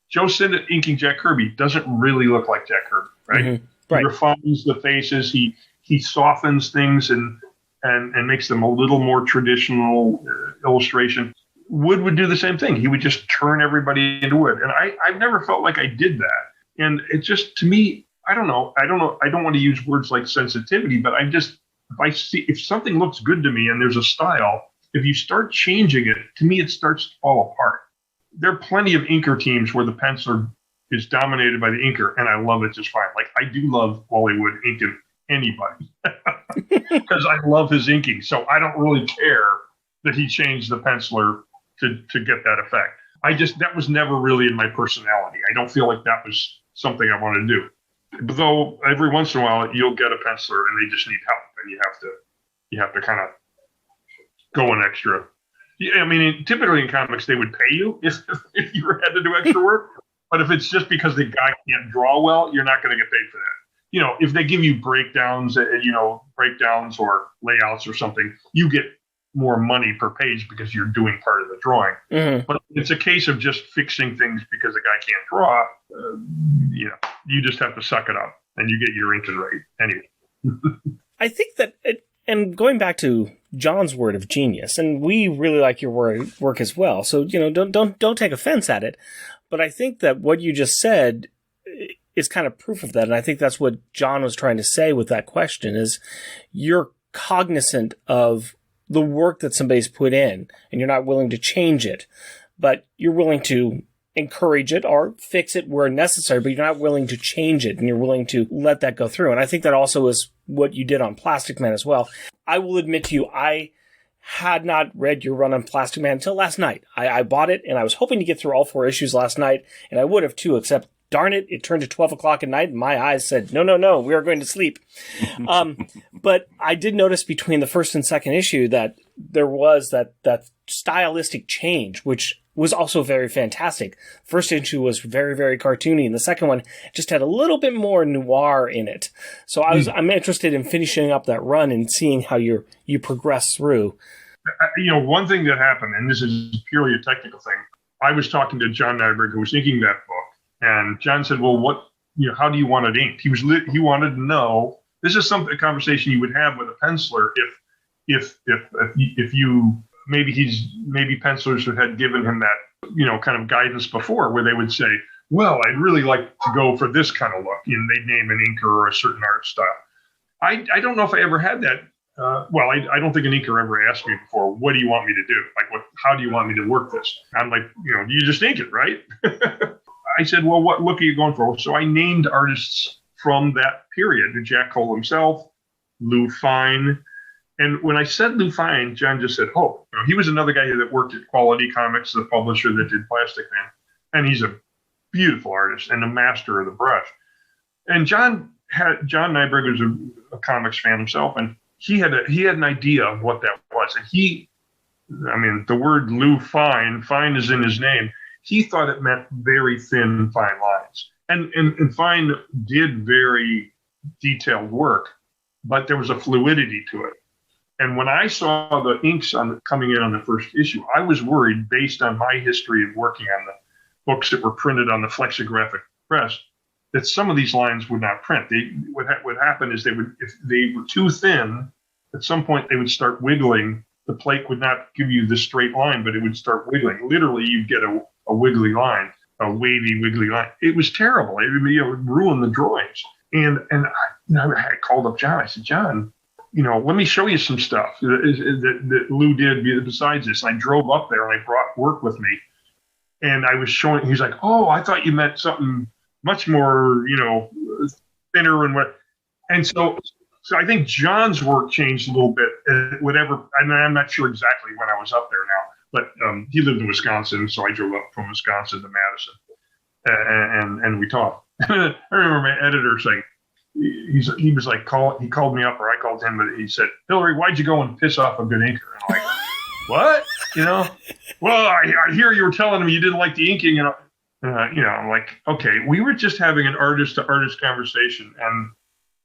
Joe Sinnott inking Jack Kirby doesn't really look like Jack Kirby, right? Mm-hmm. Right. He refines the faces. He softens things and makes them a little more traditional illustration. Wood would do the same thing. He would just turn everybody into wood. And I've never felt like I did that. And it just, to me, I don't know. I don't want to use words like sensitivity, but if something looks good to me and there's a style, if you start changing it, to me, it starts to fall apart. There are plenty of inker teams where the penciler is dominated by the inker, and I love it just fine. Like, I do love Wally Wood inking anybody because I love his inking. So I don't really care that he changed the penciler to get that effect. That was never really in my personality. I don't feel like that was something I want to do. Though every once in a while you'll get a penciler and they just need help, and you have to kind of go an extra. I mean, typically in comics they would pay you if you had to do extra work. But if it's just because the guy can't draw well, you're not going to get paid for that. If they give you breakdowns or layouts or something, you get more money per page because you're doing part of the drawing. Mm-hmm. But it's a case of just fixing things because the guy can't draw. You just have to suck it up and you get your inking rate anyway. I think that, and going back to Jon's word of genius, and we really like your work as well. So, don't take offense at it. But I think that what you just said is kind of proof of that. And I think that's what Jon was trying to say with that question is you're cognizant of the work that somebody's put in and you're not willing to change it, but you're willing to encourage it or fix it where necessary, but you're not willing to change it and you're willing to let that go through. And I think that also is what you did on Plastic Man as well. I will admit to you, I had not read your run on Plastic Man until last night. I bought it and I was hoping to get through all 4 issues last night, and I would have too, except darn it, it turned to 12 o'clock at night and my eyes said, no, we are going to sleep. But I did notice between the first and second issue that there was that stylistic change, which was also very fantastic. First issue was very, very cartoony, and the second one just had a little bit more noir in it. So I'm interested in finishing up that run and seeing how you progress through. One thing that happened, and this is purely a technical thing, I was talking to John Nyberg, who was inking that book, and John said, well, how do you want it inked? He wanted to know, this is a conversation you would have with a penciler if you, maybe pencilers had given him that, kind of guidance before where they would say, well, I'd really like to go for this kind of look. They'd name an inker or a certain art style. I don't know if I ever had that. I don't think an inker ever asked me before, what do you want me to do? Like, how do you want me to work this? I'm like, you just ink it, right? I said, well, what look are you going for? So I named artists from that period. Jack Cole himself, Lou Fine. And when I said Lou Fine, John just said, oh, he was another guy that worked at Quality Comics, the publisher that did Plastic Man. And he's a beautiful artist and a master of the brush. And John Nyberg was a comics fan himself, and he had an idea of what that was. And the word Lou Fine is in his name. He thought it meant very thin, fine lines. And Fine did very detailed work, but there was a fluidity to it. And when I saw the inks coming in on the first issue, I was worried, based on my history of working on the books that were printed on the flexographic press, that some of these lines would not print. What would happen is if they were too thin, at some point they would start wiggling. The plate would not give you the straight line, but it would start wiggling. Literally, you'd get a wiggly line, a wavy, wiggly line. It was terrible. It would ruin the drawings. And I called up John. I said, John, let me show you some stuff that Lou did besides this. And I drove up there and I brought work with me. And I was showing, he's like, oh, I thought you meant something much more, thinner and what. And so I think John's work changed a little bit. I'm not sure exactly when I was up there now, but he lived in Wisconsin, so I drove up from Wisconsin to Madison, and we talked. I remember my editor saying, he was like, he called me up, or I called him, but he said, Hilary, why'd you go and piss off a good inker? And I'm like, what? Well, I hear you were telling him you didn't like the inking, I'm like, okay, we were just having an artist-to-artist conversation, and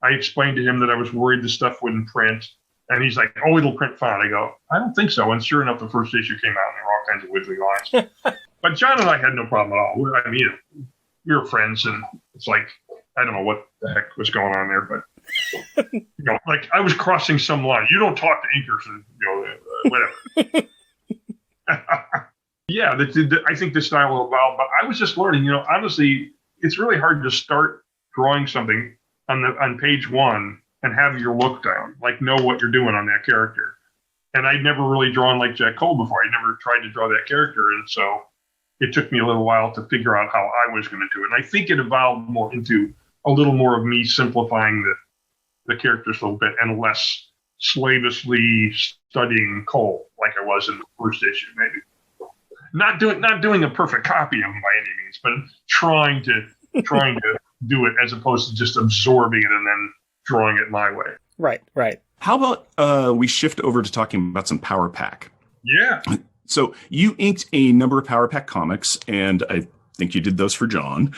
I explained to him that I was worried the stuff wouldn't print, and he's like, oh, it'll print fine. I go, I don't think so. And sure enough, the first issue came out, and there were all kinds of wiggly lines. But John and I had no problem at all. We were friends, and it's like, I don't know what the heck was going on there, but like I was crossing some line. You don't talk to inkers, and whatever. Yeah, I think the style will evolve, but I was just learning. Honestly, it's really hard to start drawing something on page one and have your look down, like know what you're doing on that character. And I'd never really drawn like Jack Cole before. I never tried to draw that character, and so it took me a little while to figure out how I was going to do it. And I think it evolved more into a little more of me simplifying the characters a little bit and less slavishly studying Cole like I was in the first issue, maybe. Not doing a perfect copy of him by any means, but trying to do it as opposed to just absorbing it and then drawing it my way. Right. How about we shift over to talking about some Power Pack? Yeah. So you inked a number of Power Pack comics, and I think you did those for John.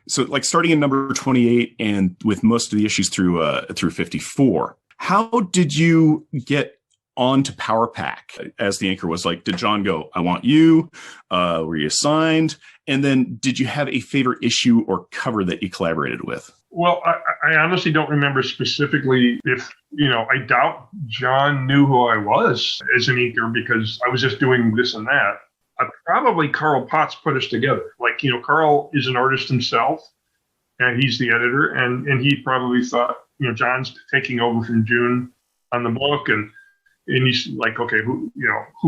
So like starting in number 28 and with most of the issues through 54. How did you get onto Power Pack as the inker? Was like, did John go, I want you? Were you assigned? And then did you have a favorite issue or cover that you collaborated with? Well, I honestly don't remember specifically if, I doubt John knew who I was as an inker because I was just doing this and that. Probably Carl Potts put us together. Like, Carl is an artist himself and he's the editor. And he probably thought, John's taking over from June on the book. And he's like, okay, who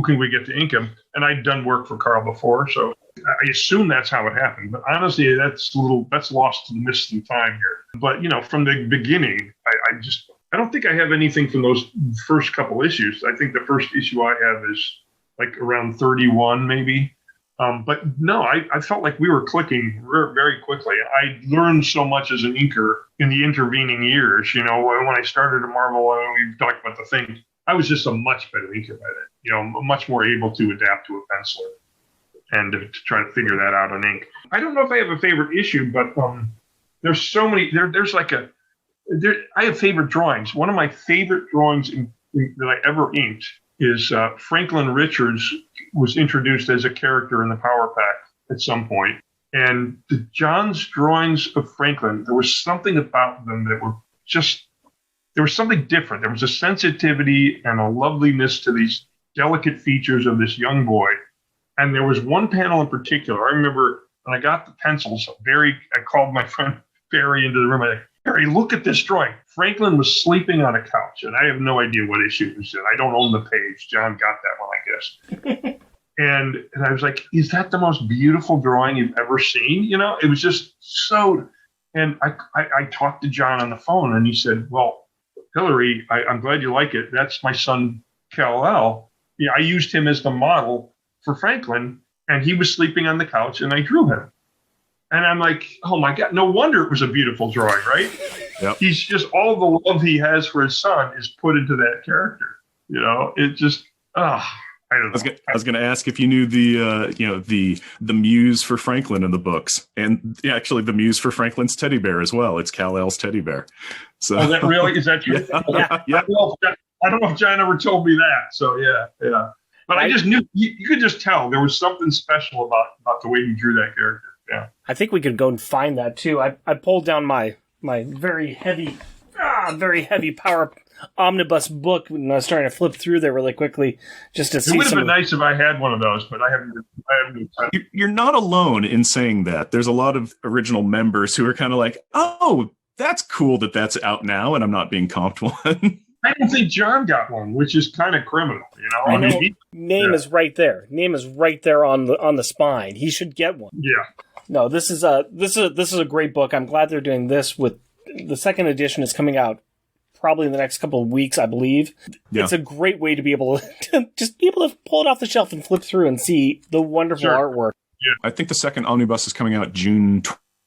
can we get to ink him? And I'd done work for Carl before. So I assume that's how it happened. But honestly, that's lost to the mist in time here. But, from the beginning, I don't think I have anything from those first couple issues. I think the first issue I have is like around 31, maybe. But no, I felt like we were clicking very quickly. I learned so much as an inker in the intervening years. When I started at Marvel, we talked about the thing. I was just a much better inker by then. Much more able to adapt to a pencil and to try to figure that out on ink. I don't know if I have a favorite issue, but there's so many. I have favorite drawings. One of my favorite drawings that I ever inked is Franklin Richards was introduced as a character in the Power Pack at some point. And John's drawings of Franklin, there was something about them that were just, there was something different. There was a sensitivity and a loveliness to these delicate features of this young boy. And there was one panel in particular. I remember when I got the pencils, I called my friend Barry into the room. I said, Barry, look at this drawing. Franklin was sleeping on a couch, and I have no idea what issue it was in. I don't own the page. John got that one, I guess. and I was like, is that the most beautiful drawing you've ever seen? It was just so, And I talked to Jon on the phone, and he said, well, Hilary, I'm glad you like it. That's my son, Kal-El. Yeah, I used him as the model for Franklin, and he was sleeping on the couch, and I drew him. And I'm like, oh my God, no wonder it was a beautiful drawing, right? Yep. He's just, all the love he has for his son is put into that character. You know, it just, I don't know. I was going to ask if you knew the muse for Franklin in the books, and actually the muse for Franklin's teddy bear as well. It's Kal-El's teddy bear. So, is that true? Yeah. I don't know if Jon ever told me that. So yeah. But I just knew, you could just tell there was something special about the way he drew that character. Yeah. I think we could go and find that too. I pulled down my very heavy power omnibus book and I was trying to flip through there really quickly just to see. It would have been nice if I had one of those, but I haven't. You're not alone in saying that. There's a lot of original members who are kind of like, oh, that's cool that's out now, and I'm not being comped one. I don't think Jon got one, which is kind of criminal, you know. I know. Name is right there. Name is right there on the spine. He should get one. Yeah. No, this is a great book. I'm glad they're doing this. With the second edition is coming out probably in the next couple of weeks, I believe. Yeah. It's a great way to be able to just be able to pull it off the shelf and flip through and see the wonderful artwork. Yeah. I think the second omnibus is coming out June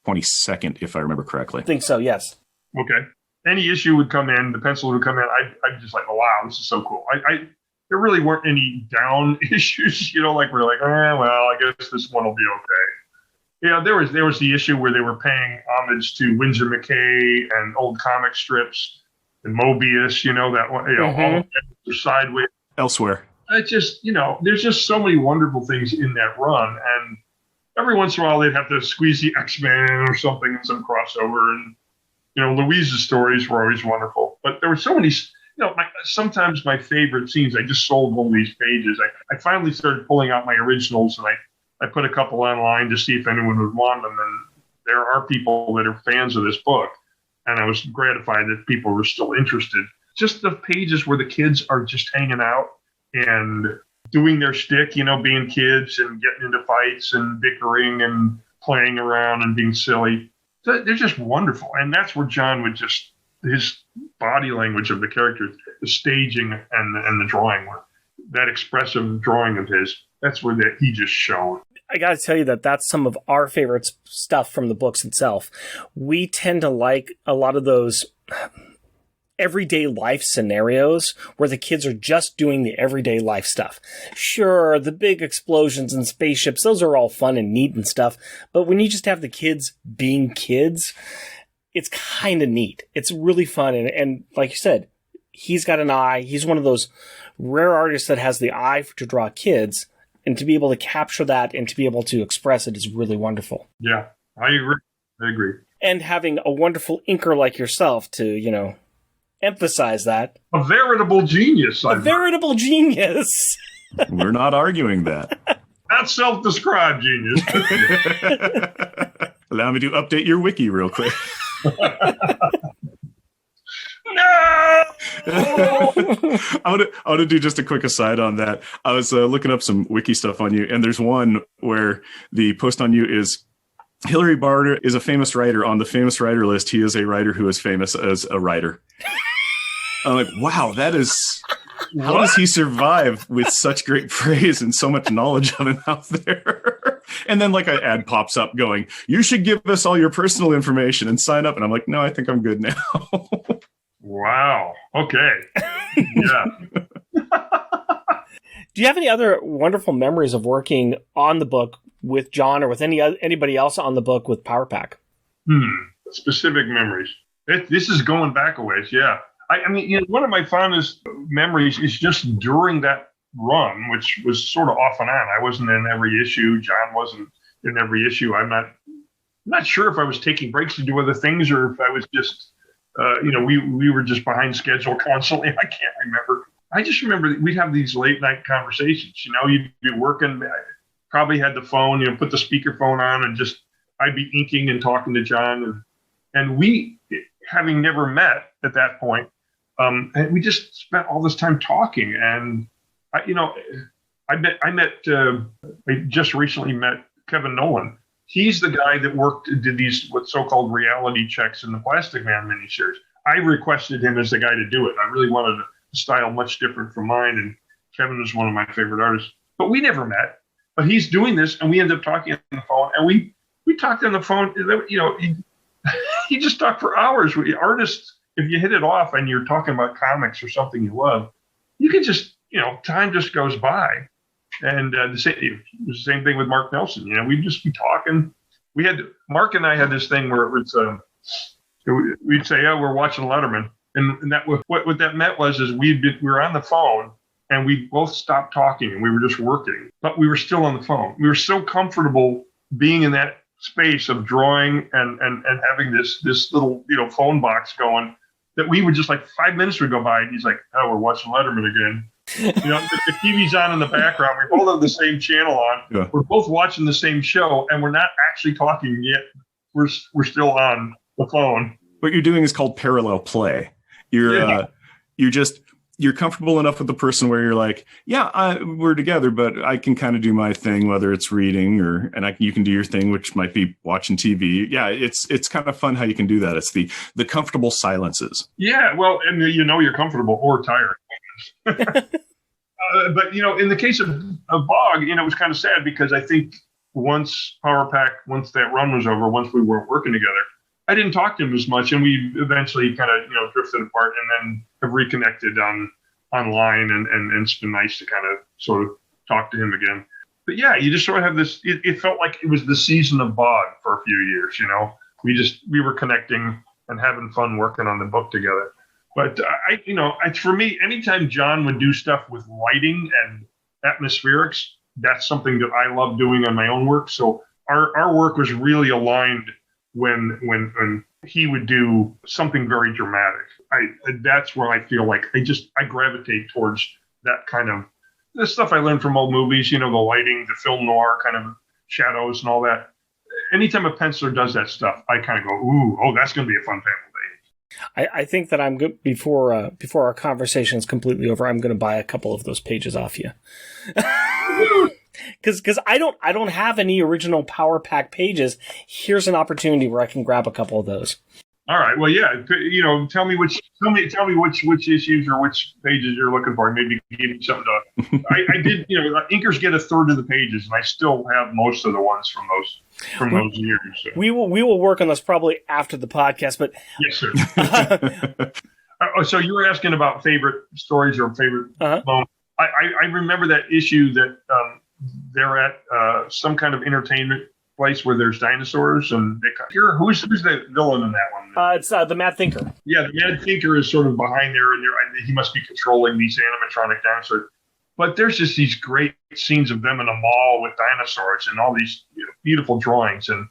22nd, if I remember correctly. I think so, yes. Okay. Any issue would come in, the pencil would come in. I'd just like, oh, wow, this is so cool. There really weren't any down issues, you know, like we're like, well, I guess this one will be okay. Yeah, there was the issue where they were paying homage to Winsor McCay and old comic strips and Mobius, you know, that one, you know, all the sideways. Elsewhere. It's just, you know, there's just so many wonderful things in that run. And every once in a while they'd have to squeeze the X-Men or something in some crossover. And, you know, Louise's stories were always wonderful. But there were so many, you know, sometimes my favorite scenes, I just sold one of these pages. I finally started pulling out my originals, and I put a couple online to see if anyone would want them. And there are people that are fans of this book. And I was gratified that people were still interested. Just the pages where the kids are just hanging out and doing their shtick, you know, being kids and getting into fights and bickering and playing around and being silly. They're just wonderful. And that's where Jon would just, his body language of the characters, the staging and the drawing, that expressive drawing of his, that's where he just shone. I got to tell you that's some of our favorite stuff from the books itself. We tend to like a lot of those everyday life scenarios where the kids are just doing the everyday life stuff. Sure, the big explosions and spaceships, those are all fun and neat and stuff. But when you just have the kids being kids, it's kind of neat. It's really fun. And like you said, he's got an eye. He's one of those rare artists that has the eye to draw kids. And to be able to capture that and to be able to express it is really wonderful. Yeah, I agree. And having a wonderful inker like yourself to, you know, emphasize that. A veritable genius. Veritable genius. We're not arguing that. Not self-described genius. Allow me to update your wiki real quick. No! I want to do just a quick aside on that. I was looking up some wiki stuff on you, and there's one where the post on you is Hilary Barta is a famous writer. On the famous writer list, he is a writer who is famous as a writer. I'm like, wow, that is... How does he survive with such great praise and so much knowledge of him out there? And then like an ad pops up going, you should give us all your personal information and sign up. And I'm like, no, I think I'm good now. Wow. Okay. Yeah. Do you have any other wonderful memories of working on the book with Jon or with anybody else on the book with Power Pack? Specific memories. This is going back a ways. Yeah. I mean, you know, one of my fondest memories is just during that run, which was sort of off and on. I wasn't in every issue. Jon wasn't in every issue. I'm not sure if I was taking breaks to do other things or if I was just, you know, we were just behind schedule constantly. I can't remember. I just remember that we'd have these late night conversations. You know, you'd be working, I probably had the phone, you know, put the speakerphone on and just, I'd be inking and talking to Jon. And we, having never met at that point, and we just spent all this time talking. And I just recently met Kevin Nolan, He's the guy that did these what so-called reality checks in the Plastic Man miniseries. I requested him as the guy to do it. I really wanted a style much different from mine, and Kevin was one of my favorite artists. But we never met. But he's doing this, and we end up talking on the phone, and we talked on the phone. You know, he just talked for hours. Artists, if you hit it off and you're talking about comics or something you love, you can just, you know, time just goes by. And the same thing with Mark Nelson. You know, we'd just be talking. Mark and I had this thing where it was, we'd say, "Oh, we're watching Letterman," and that what that meant was we were on the phone and we both stopped talking and we were just working, but we were still on the phone. We were so comfortable being in that space of drawing and having this little, you know, phone box going that we would just, like, 5 minutes would go by and he's like, "Oh, we're watching Letterman again." You know, the TV's on in the background. We both have the same channel on. Yeah. We're both watching the same show, and we're not actually talking yet. We're still on the phone. What you're doing is called parallel play. You're comfortable enough with the person where you're like, yeah, we're together, but I can kind of do my thing, whether it's reading you can do your thing, which might be watching TV. Yeah, it's kind of fun how you can do that. It's the comfortable silences. Yeah, well, and you know you're comfortable or tired. But, you know, in the case of Bog, you know, it was kind of sad because I think once that run was over, once we weren't working together, I didn't talk to him as much, and we eventually kind of, you know, drifted apart and then have reconnected online, and it's been nice to kind of sort of talk to him again. But yeah, you just sort of have this, it felt like it was the season of Bog for a few years, you know. We were connecting and having fun working on the book together. But for me, anytime Jon would do stuff with lighting and atmospherics, that's something that I love doing on my own work. So our work was really aligned when he would do something very dramatic. That's where I feel like I gravitate towards that kind of the stuff I learned from old movies, you know, the lighting, the film noir kind of shadows and all that. Anytime a penciler does that stuff, I kind of go, ooh, oh, that's going to be a fun panel day. I think that I'm good before our conversation is completely over. I'm going to buy a couple of those pages off you. Because I don't have any original Power Pack pages. Here's an opportunity where I can grab a couple of those. All right. Well, yeah. You know, tell me which issues or which pages you're looking for. Maybe give me something to. I did. You know, inkers get a third of the pages, and I still have most of the ones from those years. So. We will work on this probably after the podcast. But yes, sir. So you were asking about favorite stories or favorite moments. I remember that issue that. They're at some kind of entertainment place where there's dinosaurs, and who's the villain in that one? It's the Mad Thinker. Yeah, the Mad Thinker is sort of behind there, and he must be controlling these animatronic dinosaurs. But there's just these great scenes of them in a mall with dinosaurs and all these beautiful drawings. And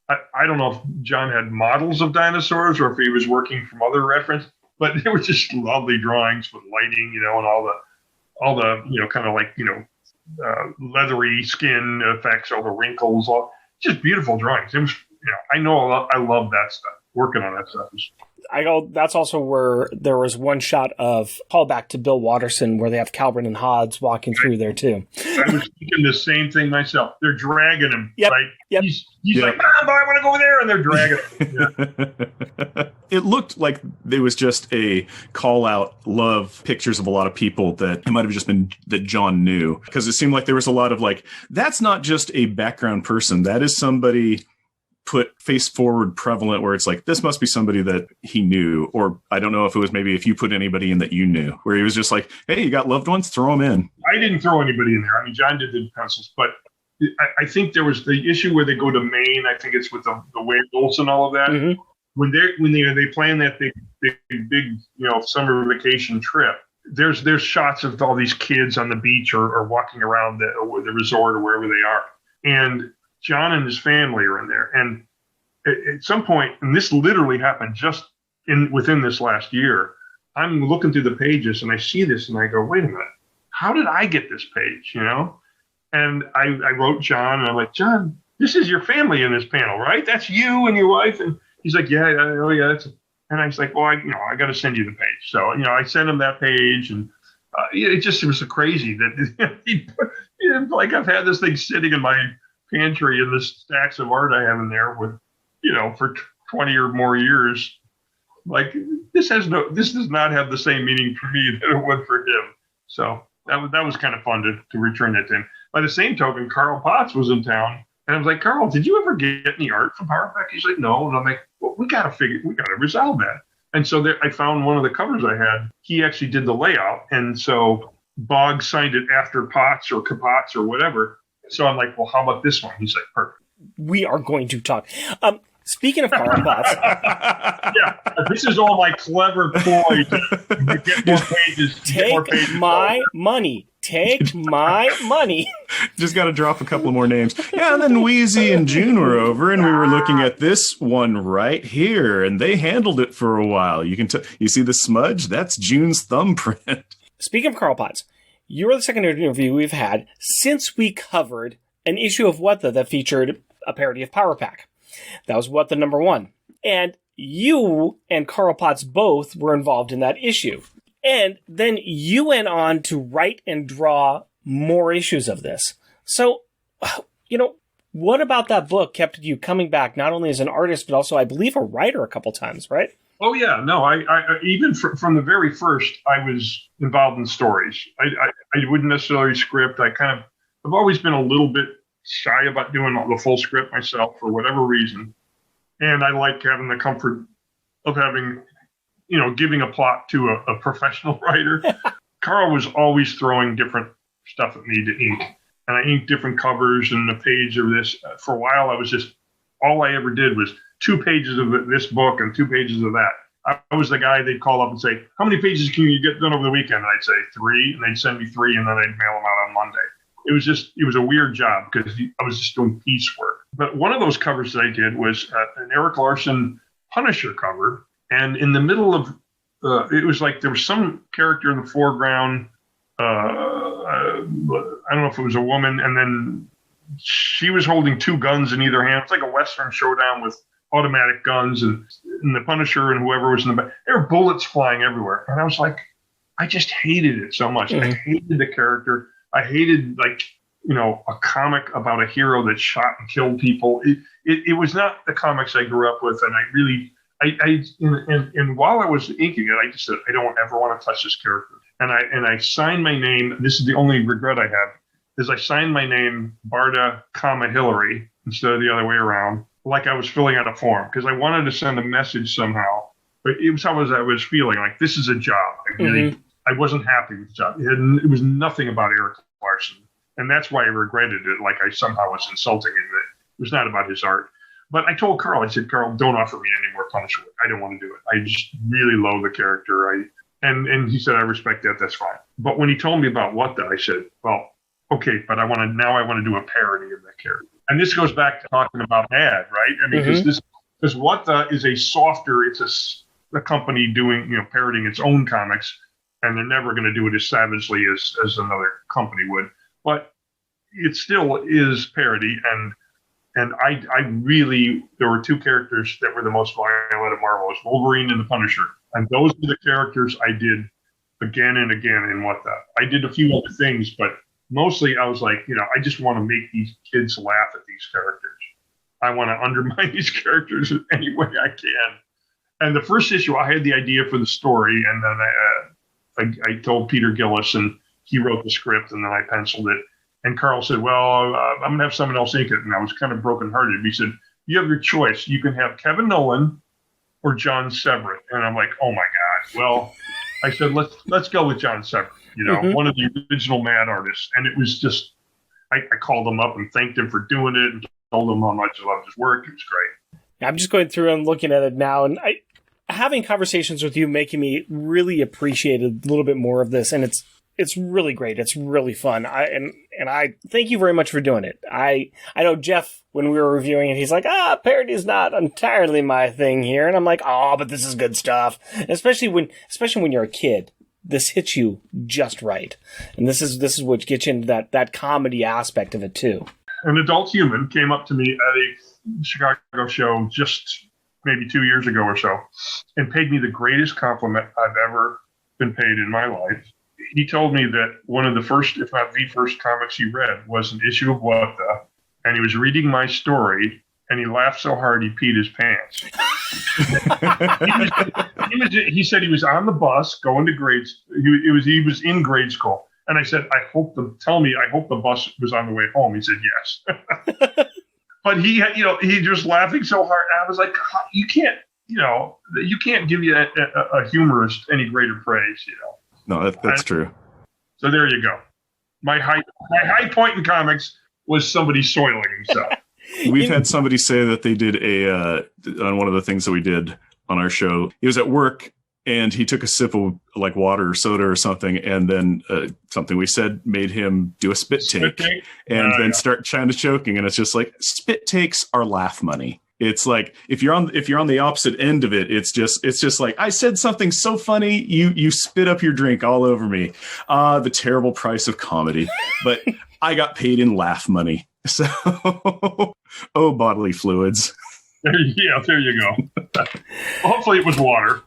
I don't know if Jon had models of dinosaurs or if he was working from other reference, but they were just lovely drawings with lighting, you know, and all the you know, kind of like, you know, leathery skin effects, all the wrinkles, just beautiful drawings. It was, you know, I love that stuff. Working on that stuff. That's also where there was one shot of callback to Bill Watterson where they have Calvin and Hodge walking through there too. I was thinking the same thing myself. They're dragging him. Yep. Right? Yep. He's like, but I want to go over there, and they're dragging him. Yeah. It looked like there was just a call-out love pictures of a lot of people that it might have just been that Jon knew, because it seemed like there was a lot of like, that's not just a background person. That is somebody put face forward prevalent where it's like, this must be somebody that he knew. Or I don't know if it was maybe if you put anybody in that you knew, where he was just like, hey, you got loved ones, throw them in. I didn't throw anybody in there. I mean, Jon did the pencils, but I think there was the issue where they go to Maine. I think it's with the whales and all of that. Mm-hmm. When they plan that big you know, summer vacation trip, there's shots of all these kids on the beach or walking around the resort or wherever they are. And Jon and his family are in there. And at some point, and this literally happened just within this last year, I'm looking through the pages and I see this and I go, wait a minute, how did I get this page, you know? And I wrote Jon and I'm like, Jon, this is your family in this panel, right? That's you and your wife. And he's like, yeah, oh yeah. And I was like, well, I got to send you the page. So, you know, I sent him that page, and it was so crazy that he like I've had this thing sitting in my pantry and the stacks of art I have in there with, for 20 or more years. Like, this does not have the same meaning for me that it would for him. So that was kind of fun to return that to him. By the same token, Carl Potts was in town, and I was like, Carl, did you ever get any art from Power Pack? He's like, no. And I'm like, well, we got to resolve that. And so I found one of the covers I had. He actually did the layout, and so Bog signed it after Potts or Kapotts or whatever. So I'm like, well, how about this one? He's like, perfect. We are going to talk. Speaking of Carl Potts. Yeah, this is all my clever ploy to get more pages. Take my money. Take my money. Just got to drop a couple more names. Yeah, and then Wheezy and June were over, and we were looking at this one right here, and they handled it for a while. You see the smudge? That's June's thumbprint. Speaking of Carl Potts, you are the second interview we've had since we covered an issue of What that featured a parody of Power Pack. That was What number 1. And you and Carl Potts both were involved in that issue. And then you went on to write and draw more issues of this. So, what about that book kept you coming back, not only as an artist, but also, I believe, a writer a couple times, right? Oh, yeah. No, I even from the very first, I was involved in stories. I wouldn't necessarily script. I've always been a little bit shy about doing the full script myself for whatever reason. And I like having the comfort of having, giving a plot to a professional writer. Carl was always throwing different stuff at me to ink. And I inked different covers and a page of this. For a while, all I ever did was 2 pages of this book and 2 pages of that. I was the guy they'd call up and say, how many pages can you get done over the weekend? And I'd say 3, and they'd send me 3, and then I'd mail them out on Monday. It was a weird job because I was just doing piecework. But one of those covers that I did was an Eric Larson Punisher cover. And in the middle of, it was like there was some character in the foreground. I don't know if it was a woman. And then she was holding 2 guns in either hand. It's like a Western showdown with automatic guns. And the Punisher and whoever was in the back, there were bullets flying everywhere. And I was like, I just hated it so much. I hated the character. I hated, a comic about a hero that shot and killed people. It was not the comics I grew up with. And I really, and while I was inking it, I just said, I don't ever want to touch this character. And I signed my name. This is the only regret I have, is I signed my name Barta, Hilary, instead of the other way around, like I was filling out a form, because I wanted to send a message somehow. But it was how I was feeling, like this is a job. I wasn't happy with the job. It was nothing about Eric Larson. And that's why I regretted it. Like I somehow was insulting him. It was not about his art. But I told Carl, I said, Carl, don't offer me any more Punisher. I don't want to do it. I just really loathe the character. And he said, I respect that. That's fine. But when he told me about I said, well, okay, but I want to do a parody of that character. And this goes back to talking about Mad, right? I mean, because is a softer, it's a company doing, parodying its own comics. And they're never going to do it as savagely as another company would. But it still is parody. And I really, there were 2 characters that were the most violent of Marvel, was Wolverine and the Punisher. And those were the characters I did again and again in I did a few other things, but mostly I was like, I just want to make these kids laugh at these characters. I want to undermine these characters in any way I can. And the first issue, I had the idea for the story, and then I told Peter Gillis, and he wrote the script, and then I penciled it. And Carl said, well, I'm going to have someone else ink it. And I was kind of brokenhearted. He said, you have your choice. You can have Kevin Nolan or John Severin. And I'm like, oh, my God. Well, I said, let's go with John Severin, one of the original Mad artists. And it was just, I called him up and thanked him for doing it and told him how much I loved his work. It was great. I'm just going through and looking at it now, and having conversations with you making me really appreciate a little bit more of this, and it's really great. It's really fun. I thank you very much for doing it. I know Jeff, when we were reviewing it, he's like, parody is not entirely my thing here, and I'm like, but this is good stuff. And especially when you're a kid, this hits you just right, and this is what gets you into that comedy aspect of it too. An adult human came up to me at a Chicago show just maybe 2 years ago or so and paid me the greatest compliment I've ever been paid in my life. He told me that one of the first, if not the first, comics he read was an issue of What and he was reading my story, and he laughed so hard he peed his pants. He said he was on the bus going to grades. He was in grade school, and I said, I hope the bus was on the way home. He said yes. But he just laughing so hard. I was like, you can't give you a humorist any greater praise, No, that's true. So there you go. My high point in comics was somebody soiling himself. We've had somebody say that they did on one of the things that we did on our show. He was at work and he took a sip of like water or soda or something, and then something we said made him do a spit take and then start kind of choking. And it's just like, spit takes are laugh money. It's like if you're on the opposite end of it, it's just like, I said something so funny, you spit up your drink all over me. The terrible price of comedy, but I got paid in laugh money. So, oh, bodily fluids. Yeah, there you go. Well, hopefully it was water.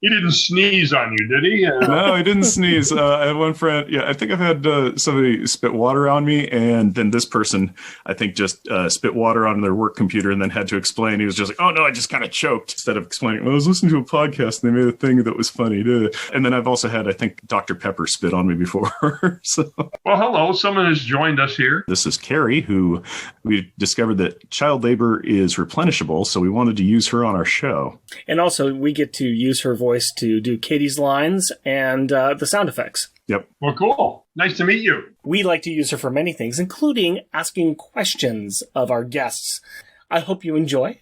He didn't sneeze on you, did he? No, he didn't sneeze. I had one friend. Yeah, I think I've had somebody spit water on me, and then this person, I think, just spit water on their work computer and then had to explain. He was just like, oh, no, I just kind of choked. Instead of explaining, well, I was listening to a podcast and they made a thing that was funny. And then I've also had, I think, Dr. Pepper spit on me before. So. Well, hello. Someone has joined us here. This is Carrie, who we discovered that child labor is replenishable, so we wanted to use her on our show. And also, we get to use her voice to do Katie's lines and the sound effects. Yep. Well, cool. Nice to meet you. We like to use her for many things, including asking questions of our guests. I hope you enjoy.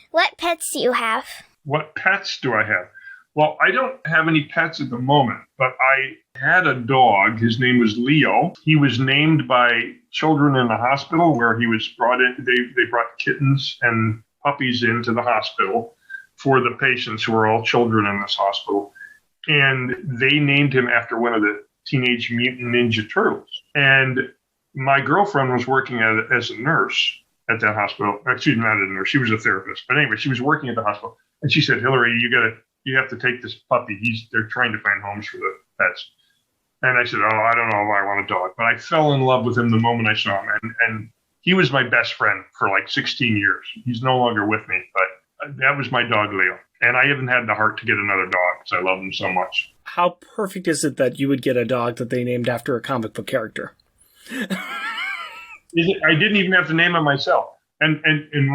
What pets do you have? What pets do I have? Well, I don't have any pets at the moment, but I had a dog. His name was Leo. He was named by children in the hospital where he was brought in. They brought kittens and puppies into the hospital for the patients who were all children in this hospital. And they named him after one of the Teenage Mutant Ninja Turtles. And my girlfriend was working as a nurse at that hospital. Excuse me, not a nurse. She was a therapist. But anyway, she was working at the hospital. And she said, Hilary, you have to take this puppy. They're trying to find homes for the pets. And I said, I don't know if I want a dog. But I fell in love with him the moment I saw him. And he was my best friend for like 16 years. He's no longer with me, but that was my dog, Leo. And I haven't had the heart to get another dog because I love him so much. How perfect is it that you would get a dog that they named after a comic book character? I didn't even have to name him myself. And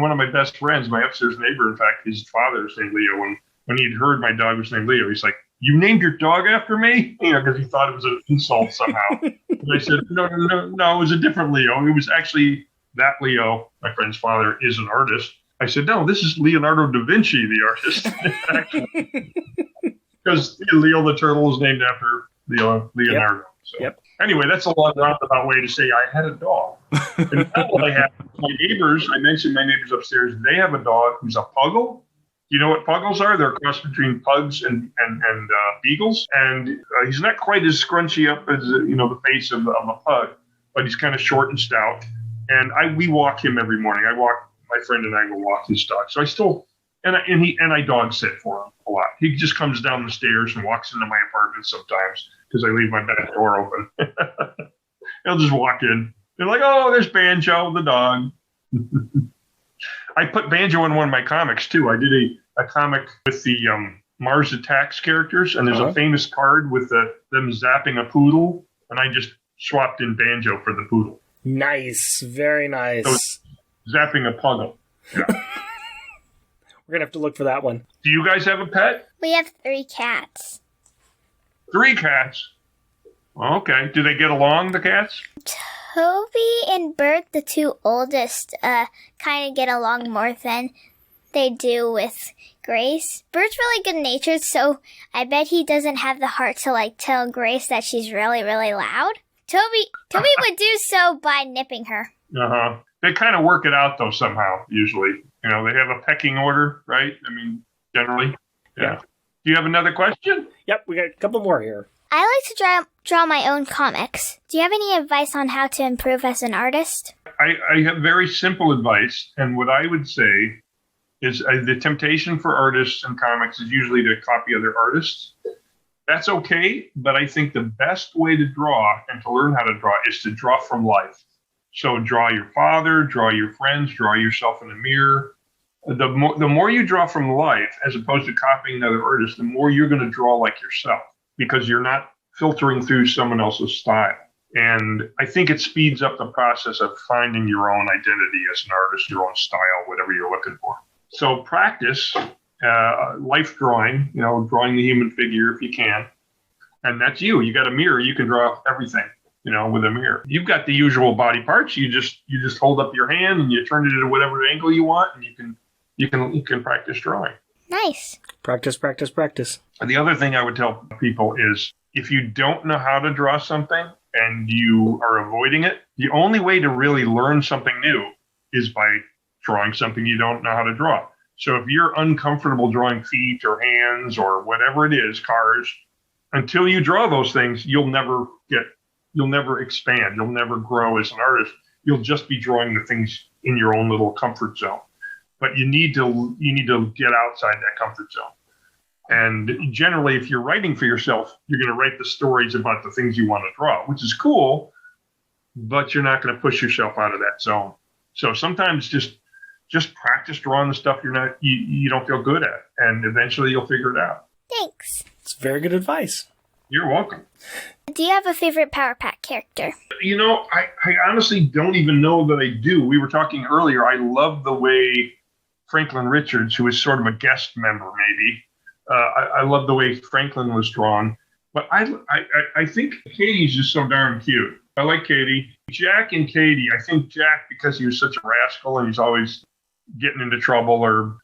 one of my best friends, my upstairs neighbor, in fact, his father is named Leo. When he'd heard my dog was named Leo, he's like, you named your dog after me? Because he thought it was an insult somehow. And I said, no, it was a different Leo. It was actually that Leo. My friend's father is an artist. I said, no, this is Leonardo da Vinci, the artist. Actually. Because Leo the Turtle is named after Leonardo. Yep. So Yep. Anyway, that's a long roundabout way to say I had a dog. And now what I have, my neighbors, I mentioned my neighbors upstairs, they have a dog who's a puggle. You know what puggles are? They're a cross between pugs and beagles. And he's not quite as scrunchy up as the face of a pug, but he's kind of short and stout. And we walk him every morning. My friend and I will walk his dog. So I still, and I dog sit for him a lot. He just comes down the stairs and walks into my apartment sometimes because I leave my back door open. He'll just walk in. They're like, oh, there's Banjo, the dog. I put Banjo in one of my comics too. I did a comic with the Mars Attacks characters, and there's a famous card with them zapping a poodle, and I just swapped in Banjo for the poodle. Nice. Very nice. So zapping a puggle. Yeah. We're going to have to look for that one. Do you guys have a pet? We have 3 cats. 3 cats? Okay. Do they get along, the cats? Toby and Bert, the 2 oldest, kind of get along more than they do with Grace. Bert's really good-natured, so I bet he doesn't have the heart to, tell Grace that she's really, really loud. Toby would do so by nipping her. Uh-huh. They kind of work it out, though, somehow, usually. They have a pecking order, right? I mean, generally. Yeah. Do you have another question? Yep, we got a couple more here. I like to draw my own comics. Do you have any advice on how to improve as an artist? I have very simple advice, and what I would say is the temptation for artists and comics is usually to copy other artists. That's okay, but I think the best way to draw and to learn how to draw is to draw from life. So draw your father, draw your friends, draw yourself in the mirror. The more you draw from life, as opposed to copying another artist, the more you're going to draw like yourself, because you're not filtering through someone else's style. And I think it speeds up the process of finding your own identity as an artist, your own style, whatever you're looking for. So practice life drawing, drawing the human figure if you can. And that's you. You got a mirror. You can draw everything, with a mirror. You've got the usual body parts. You just hold up your hand and you turn it into whatever angle you want, and you can practice drawing. Nice. Practice, practice, practice. And the other thing I would tell people is, if you don't know how to draw something and you are avoiding it, the only way to really learn something new is by drawing something you don't know how to draw. So if you're uncomfortable drawing feet or hands or whatever it is, cars, until you draw those things, you'll never expand. You'll never grow as an artist. You'll just be drawing the things in your own little comfort zone. But you need to get outside that comfort zone. And generally, if you're writing for yourself, you're going to write the stories about the things you want to draw, which is cool, but you're not going to push yourself out of that zone. So sometimes just practice drawing the stuff you don't feel good at, and eventually you'll figure it out. Thanks. It's very good advice. You're welcome. Do you have a favorite Power Pack character? I honestly don't even know that I do. We were talking earlier. I love the way Franklin Richards, who is sort of a guest member, maybe. I love the way Franklin was drawn. But I think Katie's just so darn cute. I like Katie. Jack and Katie, I think Jack, because he was such a rascal and he's always getting into trouble or,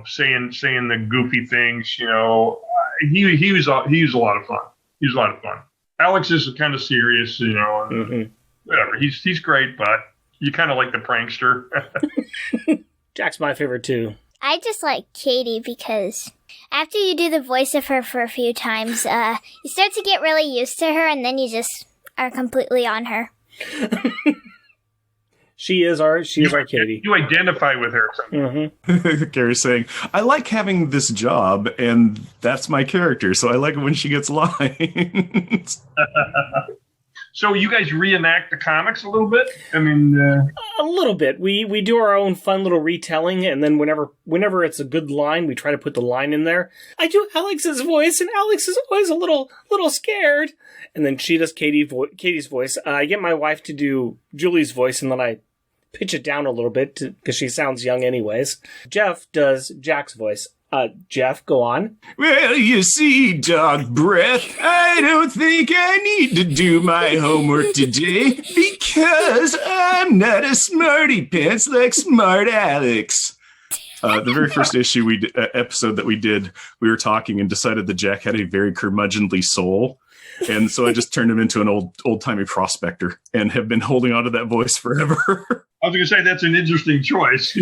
saying the goofy things, he was a lot of fun. He was a lot of fun. Alex is kind of serious, and whatever. He's great, but you kind of like the prankster. Jack's my favorite too. I just like Katie because after you do the voice of her for a few times, you start to get really used to her, and then you just are completely on her. She is our Katie. You identify with her. Gary's saying, I like having this job, and that's my character, so I like it when she gets lines. So you guys reenact the comics a little bit? I mean... A little bit. We do our own fun little retelling, and then whenever it's a good line, we try to put the line in there. I do Alex's voice, and Alex is always a little scared. And then she does Katie's voice. I get my wife to do Julie's voice, and then I pitch it down a little bit because she sounds young anyways. Jeff does Jack's voice. Jeff, go on. Well, you see, dog breath, I don't think I need to do my homework today because I'm not a smarty pants like Smart Alex. The very first episode that we did, we were talking and decided that Jack had a very curmudgeonly soul. And so I just turned him into an old-timey prospector and have been holding on to that voice forever. I was going to say that's an interesting choice.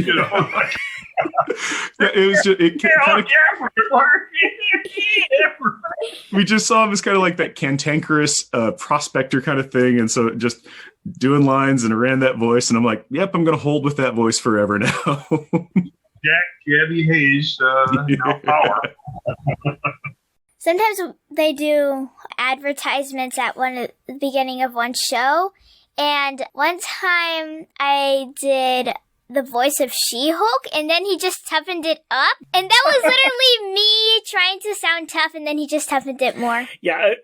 We just saw him as kind of like that cantankerous prospector kind of thing, and so just doing lines and ran that voice, and I'm like, yep, I'm going to hold with that voice forever now. Gabby Hayes, power. Sometimes they do advertisements at the beginning of one show, and one time I did the voice of She-Hulk, and then he just toughened it up. And that was literally me trying to sound tough, and then he just toughened it more. Yeah,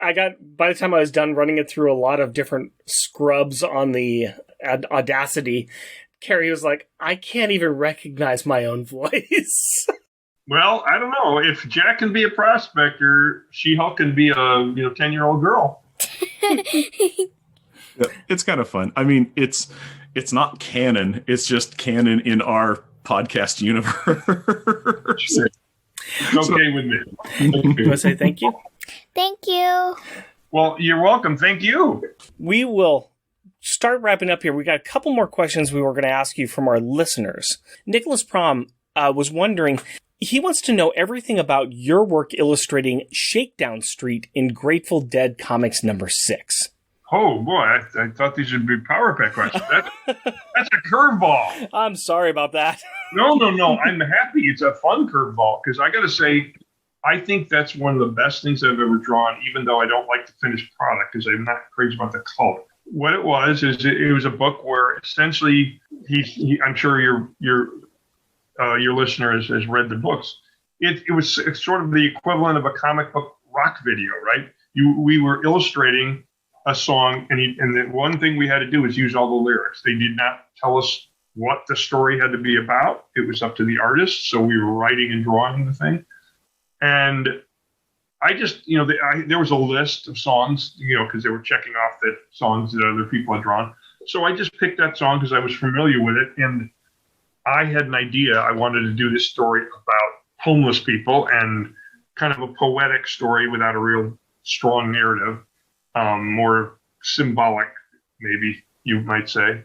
by the time I was done running it through a lot of different scrubs on the Audacity, Carrie was like, I can't even recognize my own voice. Well, I don't know. If Jack can be a prospector, She-Hulk can be a 10-year-old girl. It's kind of fun. I mean, it's not canon. It's just canon in our podcast universe. It's okay with me. You want to say thank you? Thank you. Well, you're welcome. Thank you. We will start wrapping up here. We got a couple more questions we were going to ask you from our listeners. Nicholas Prom was wondering, he wants to know everything about your work illustrating Shakedown Street in Grateful Dead Comics #6. Oh, boy, I thought these would be Power Pack questions. That's a curveball. I'm sorry about that. No. I'm happy. It's a fun curveball because I got to say, I think that's one of the best things I've ever drawn, even though I don't like the finished product because I'm not crazy about the color. what it was is it was a book where essentially I'm sure your listener has read the books. It was sort of the equivalent of a comic book rock video, right? We were illustrating a song, and the one thing we had to do was use all the lyrics. They did not tell us what the story had to be about. It was up to the artist, so we were writing and drawing the thing. And I just, there was a list of songs, because they were checking off the songs that other people had drawn. So I just picked that song because I was familiar with it, and I had an idea. I wanted to do this story about homeless people and kind of a poetic story without a real strong narrative, more symbolic, maybe you might say.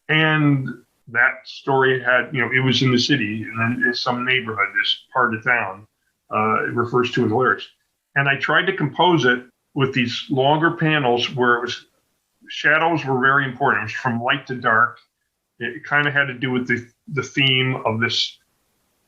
And that story had, it was in the city and then in some neighborhood, this part of town, it refers to in the lyrics. And I tried to compose it with these longer panels where shadows were very important. It was from light to dark. It kind of had to do with the theme of this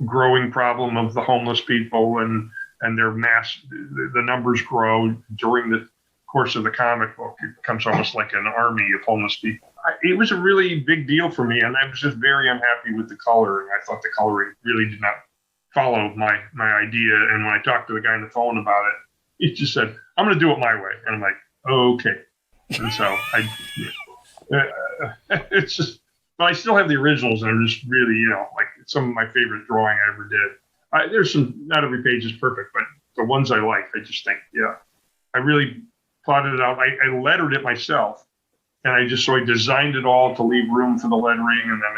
growing problem of the homeless people and their the numbers grow during the course of the comic book. It becomes almost like an army of homeless people. It was a really big deal for me, and I was just very unhappy with the coloring. I thought the coloring really did not follow my idea. And when I talked to the guy on the phone about it, he just said, "I'm going to do it my way." And I'm like, okay. And so it's just, but I still have the originals, and I'm just really, like some of my favorite drawing I ever did. There's some, not every page is perfect, but the ones I like, I just think, yeah, I really plotted it out. I lettered it myself, and I designed it all to leave room for the lettering, and then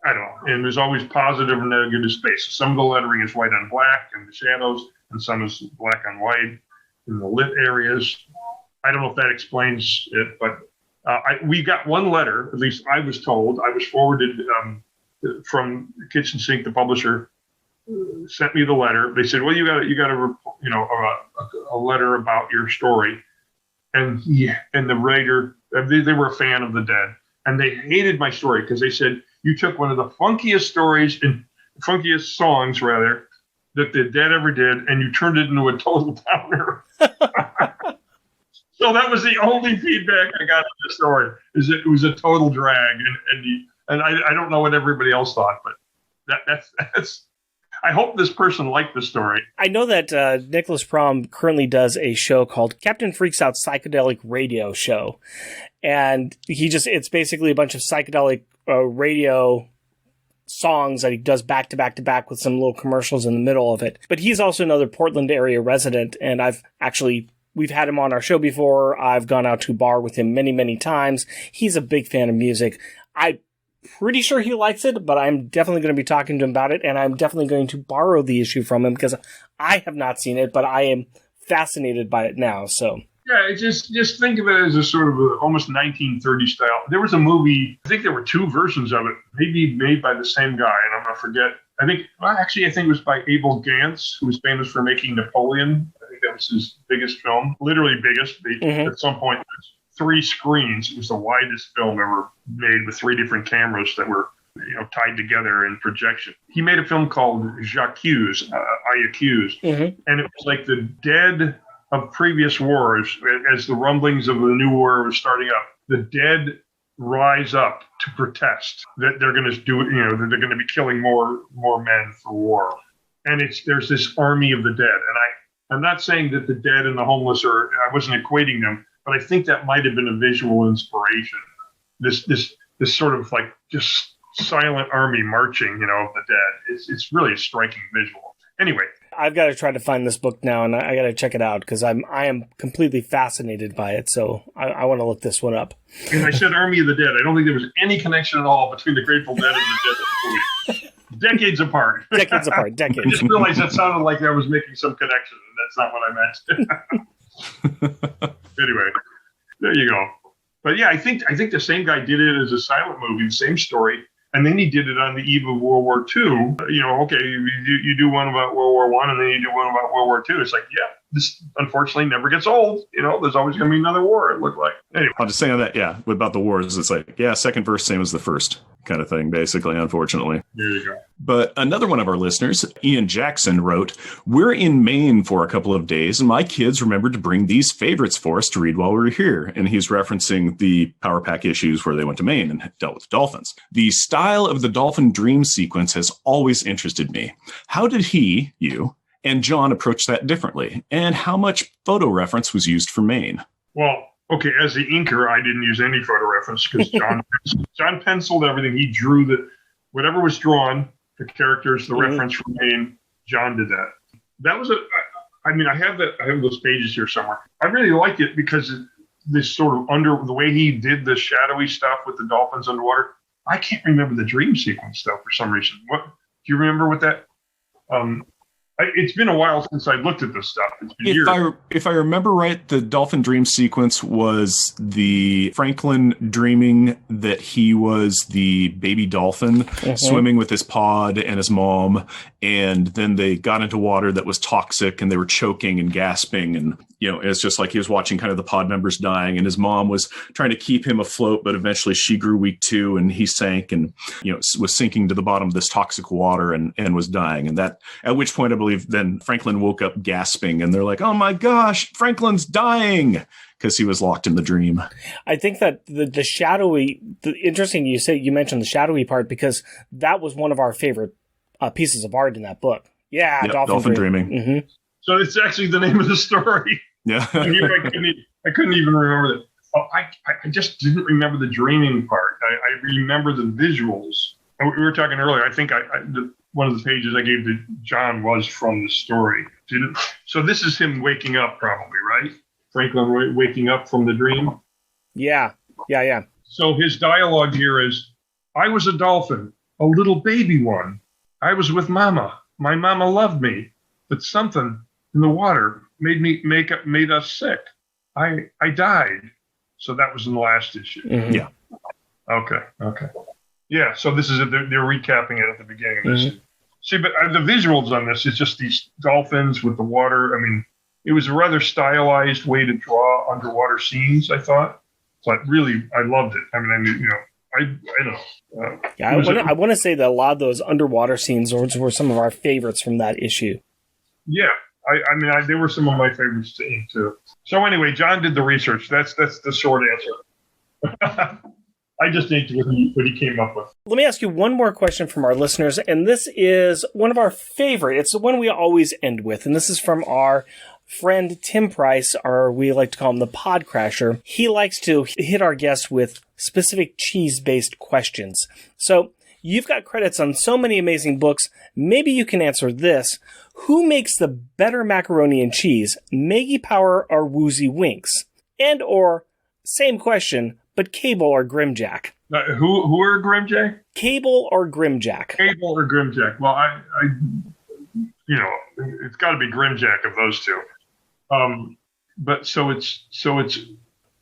I don't know. And there's always positive and negative space. Some of the lettering is white on black in the shadows, and some is black on white in the lit areas. I don't know if that explains it, but we got one letter, at least I was told. I was forwarded from Kitchen Sink, the publisher, sent me the letter. They said, "Well, you got a letter about your story," and the writer, they were a fan of the Dead, and they hated my story because they said you took one of the funkiest songs rather that the Dead ever did, and you turned it into a total downer. So that was the only feedback I got on the story, is it was a total drag, and I don't know what everybody else thought, but that's. I hope this person liked the story. I know that Nicholas Prom currently does a show called Captain Freaks Out Psychedelic Radio Show, and it's basically a bunch of psychedelic radio songs that he does back to back to back with some little commercials in the middle of it. But he's also another Portland area resident, and we've had him on our show before. I've gone out to bar with him many, many times. He's a big fan of music. I'm pretty sure he likes it, but I'm definitely going to be talking to him about it, and I'm definitely going to borrow the issue from him because I have not seen it, but I am fascinated by it now. So yeah, just think of it as a sort of almost 1930 style. There was a movie, I think there were two versions of it, maybe made by the same guy, and I'm going to forget. I think it was by Abel Gance, who was famous for making Napoleon. I think that was his biggest film, literally biggest. At some point, there's 3 screens. It was the widest film ever made with 3 different cameras that were, tied together in projection. He made a film called J'accuse, I Accuse, and it was like the Dead of previous wars. As the rumblings of the new war was starting up, the Dead rise up to protest that they're going to do, that they're going to be killing more men for war. And there's this army of the dead. And I'm not saying that the dead and the homeless I wasn't equating them, but I think that might have been a visual inspiration. This sort of like just silent army marching, of the dead. It's really a striking visual. Anyway, I've got to try to find this book now, and I got to check it out because I am completely fascinated by it. So I want to look this one up. And I said Army of the Dead. I don't think there was any connection at all between the Grateful Dead and the Dead. Decades apart. Decades apart. I just realized that sounded like I was making some connection, and that's not what I meant. Anyway, there you go. But yeah, I think the same guy did it as a silent movie, the same story. And then he did it on the eve of World War II. You do one about World War I, and then you do one about World War II. It's like, yeah, this unfortunately never gets old. There's always going to be another war, it looked like. Anyway. I'll just say on that, yeah, about the wars, it's like, yeah, second verse, same as the first. kind of thing, basically, unfortunately. There you go. But another one of our listeners, Ian Jackson, wrote, "We're in Maine for a couple of days, and my kids remembered to bring these favorites for us to read while we were here." And he's referencing the Power Pack issues where they went to Maine and dealt with dolphins. "The style of the dolphin dream sequence has always interested me. How did you, and Jon approach that differently? And how much photo reference was used for Maine?" Well, okay, as the inker, I didn't use any photo reference because Jon penciled everything. He drew whatever was drawn, the characters, the reference from Maine. Jon did that. That was I have those pages here somewhere. I really liked it because this sort of the way he did the shadowy stuff with the dolphins underwater. I can't remember the dream sequence though for some reason. What do you remember what that? It's been a while since I looked at this stuff. It's been years. If I remember right, the dolphin dream sequence was the Franklin dreaming that he was the baby dolphin swimming with his pod and his mom, and then they got into water that was toxic and they were choking and gasping, and it's just like he was watching kind of the pod members dying, and his mom was trying to keep him afloat, but eventually she grew weak too, and he sank and was sinking to the bottom of this toxic water and was dying, and that at which point I believe then Franklin woke up gasping, and they're like, "Oh my gosh, Franklin's dying," because he was locked in the dream. I think that the shadowy, interesting you mentioned the shadowy part, because that was one of our favorite pieces of art in that book. Yeah, yep, Dolphin Dreaming. Mm-hmm. So it's actually the name of the story. Yeah. I couldn't even remember that. Oh, I just didn't remember the dreaming part. I remember the visuals. And we were talking earlier. I think one of the pages I gave to Jon was from the story. So this is him waking up, probably, right? Franklin waking up from the dream. Yeah. So his dialogue here is, "I was a dolphin, a little baby one. I was with Mama. My mama loved me, but something in the water made us sick. I died." So that was in the last issue. Mm-hmm. Yeah. Okay. Yeah, so this is they're recapping it at the beginning of this. Mm-hmm. See, but the visuals on this is just these dolphins with the water. I mean, it was a rather stylized way to draw underwater scenes, I thought. So I loved it. I mean, I don't know. I want to say that a lot of those underwater scenes were some of our favorites from that issue. Yeah, they were some of my favorites too. So anyway, Jon did the research. That's the short answer. I just inked what he came up with. Let me ask you one more question from our listeners, and this is one of our favorite. It's the one we always end with, and this is from our friend Tim Price, or we like to call him the Pod Crasher. He likes to hit our guests with specific cheese-based questions. So you've got credits on so many amazing books. Maybe you can answer this. Who makes the better macaroni and cheese, Maggie Power or Woozy Winks? And or, same question, but Cable or Grimjack? Who are Grimjack? Cable or Grimjack? Cable or Grimjack? Well, it's got to be Grimjack of those two. But so it's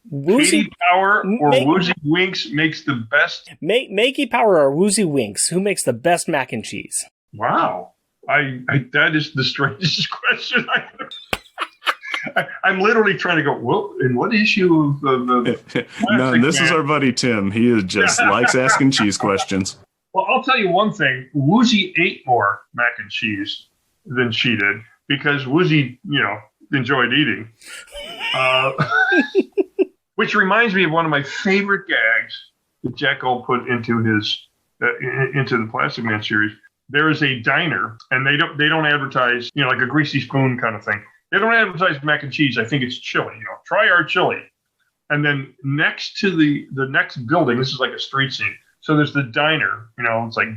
Woozy Katie Power or Woozy Winks makes the best. Maggie Power or Woozy Winks? Who makes the best mac and cheese? Wow, that is the strangest question I'm literally trying to go, well, in what issue of the No, this is our buddy Tim. He is just likes asking cheese questions. Well, I'll tell you one thing. Woozy ate more mac and cheese than she did because Woozy, enjoyed eating. Which reminds me of one of my favorite gags that Jack Gold put into the Plastic Man series. There is a diner, and they don't advertise, like a greasy spoon kind of thing. They don't advertise mac and cheese. I think it's chili. Try our chili. And then next to the next building, this is like a street scene. So there's the diner. It's like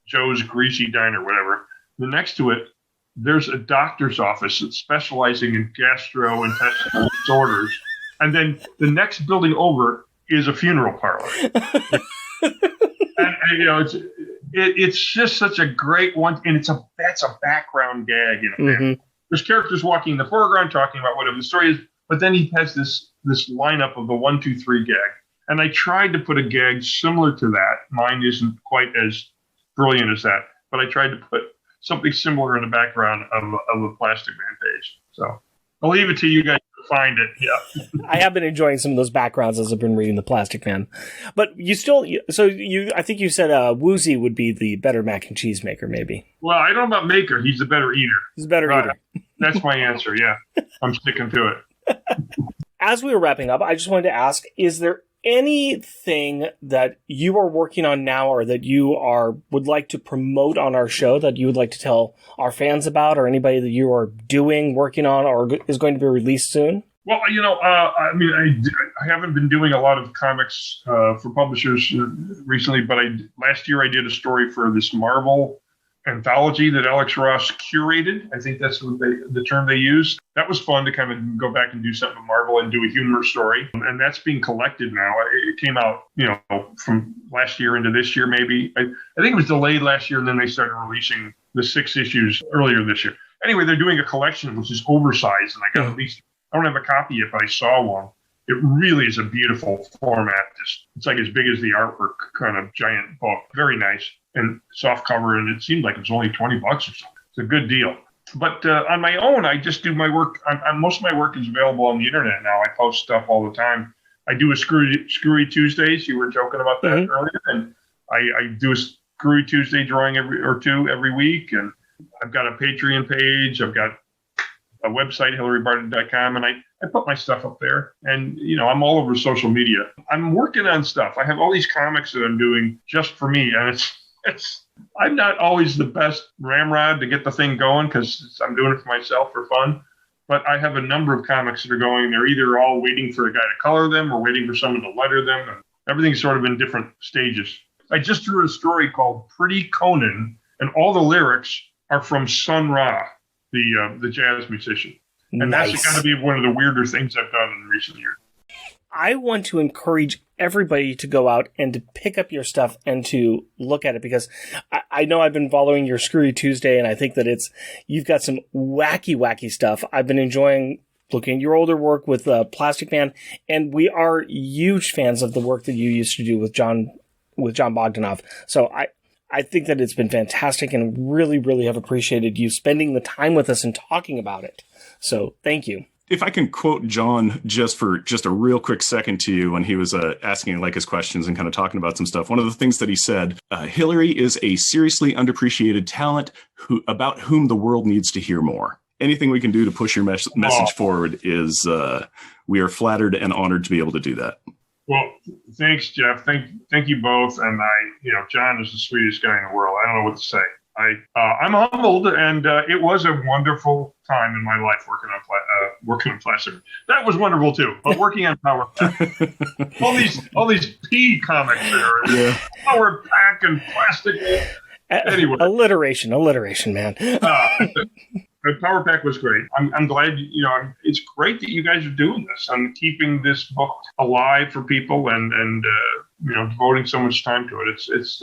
Joe's Greasy Diner, whatever. The next to it, there's a doctor's office that's specializing in gastrointestinal disorders. And then the next building over is a funeral parlor. and it's just such a great one. And that's a background gag in a mm-hmm. There's characters walking in the foreground talking about whatever the story is, but then he has this lineup of the 1, 2, 3 gag. And I tried to put a gag similar to that. Mine isn't quite as brilliant as that, but I tried to put something similar in the background of a Plastic Man page. So I'll leave it to you guys to find it. Yeah. I have been enjoying some of those backgrounds as I've been reading The Plastic Man. But I think you said Woozy would be the better mac and cheese maker, maybe. Well, I don't know about maker. He's the better eater. He's a better eater. That's my answer, yeah. I'm sticking to it. As we were wrapping up, I just wanted to ask, is there anything that you are working on now or that you would like to promote on our show that you would like to tell our fans about, or anybody that you are working on, or is going to be released soon? Well, I haven't been doing a lot of comics for publishers recently, but last year I did a story for this Marvel anthology that Alex Ross curated. I think that's what the term they used. That was fun to kind of go back and do something with Marvel and do a humor story. And that's being collected now. It came out, from last year into this year, maybe. I think it was delayed last year, and then they started releasing the 6 issues earlier this year. Anyway, they're doing a collection, which is oversized, and I got at least, I don't have a copy yet, but I saw one. It really is a beautiful format. It's like as big as the artwork, kind of giant book. Very nice and soft cover, and it seemed like it was only $20 or something. It's a good deal. But on my own, I just do my work. Most of my work is available on the internet now. I post stuff all the time. I do a Screwy Tuesdays. You were joking about that earlier, and I do a Screwy Tuesday drawing every week, and I've got a Patreon page. I've got a website, hilarybarta.com, and I put my stuff up there. And, I'm all over social media. I'm working on stuff. I have all these comics that I'm doing just for me, and I'm not always the best ramrod to get the thing going because I'm doing it for myself for fun. But I have a number of comics that are going. They're either all waiting for a guy to color them or waiting for someone to letter them. And everything's sort of in different stages. I just drew a story called Pretty Conan, and all the lyrics are from Sun Ra, the jazz musician. And Nice. That's got to be one of the weirder things I've done in recent years. I want to encourage everybody to go out and to pick up your stuff and to look at it, because I know I've been following your Screwy Tuesday, and I think that you've got some wacky stuff. I've been enjoying looking at your older work with Plastic Man, and we are huge fans of the work that you used to do with Jon Bogdanove. So I think that it's been fantastic, and really, really have appreciated you spending the time with us and talking about it. So thank you. If I can quote Jon just for a real quick second to you when he was asking his questions and kind of talking about some stuff. One of the things that he said, Hilary is a seriously underappreciated talent about whom the world needs to hear more. Anything we can do to push your message forward is we are flattered and honored to be able to do that. Well, thanks, Jeff. Thank you both. And Jon is the sweetest guy in the world. I don't know what to say. I'm humbled, and it was a wonderful time in my life working on Plastic. That was wonderful too. But working on Power Pack, all these P comics there, Power Pack and Plastic. Anyway, alliteration, man. Power Pack was great. I'm glad. It's great that you guys are doing this and keeping this book alive for people, and devoting so much time to it. It's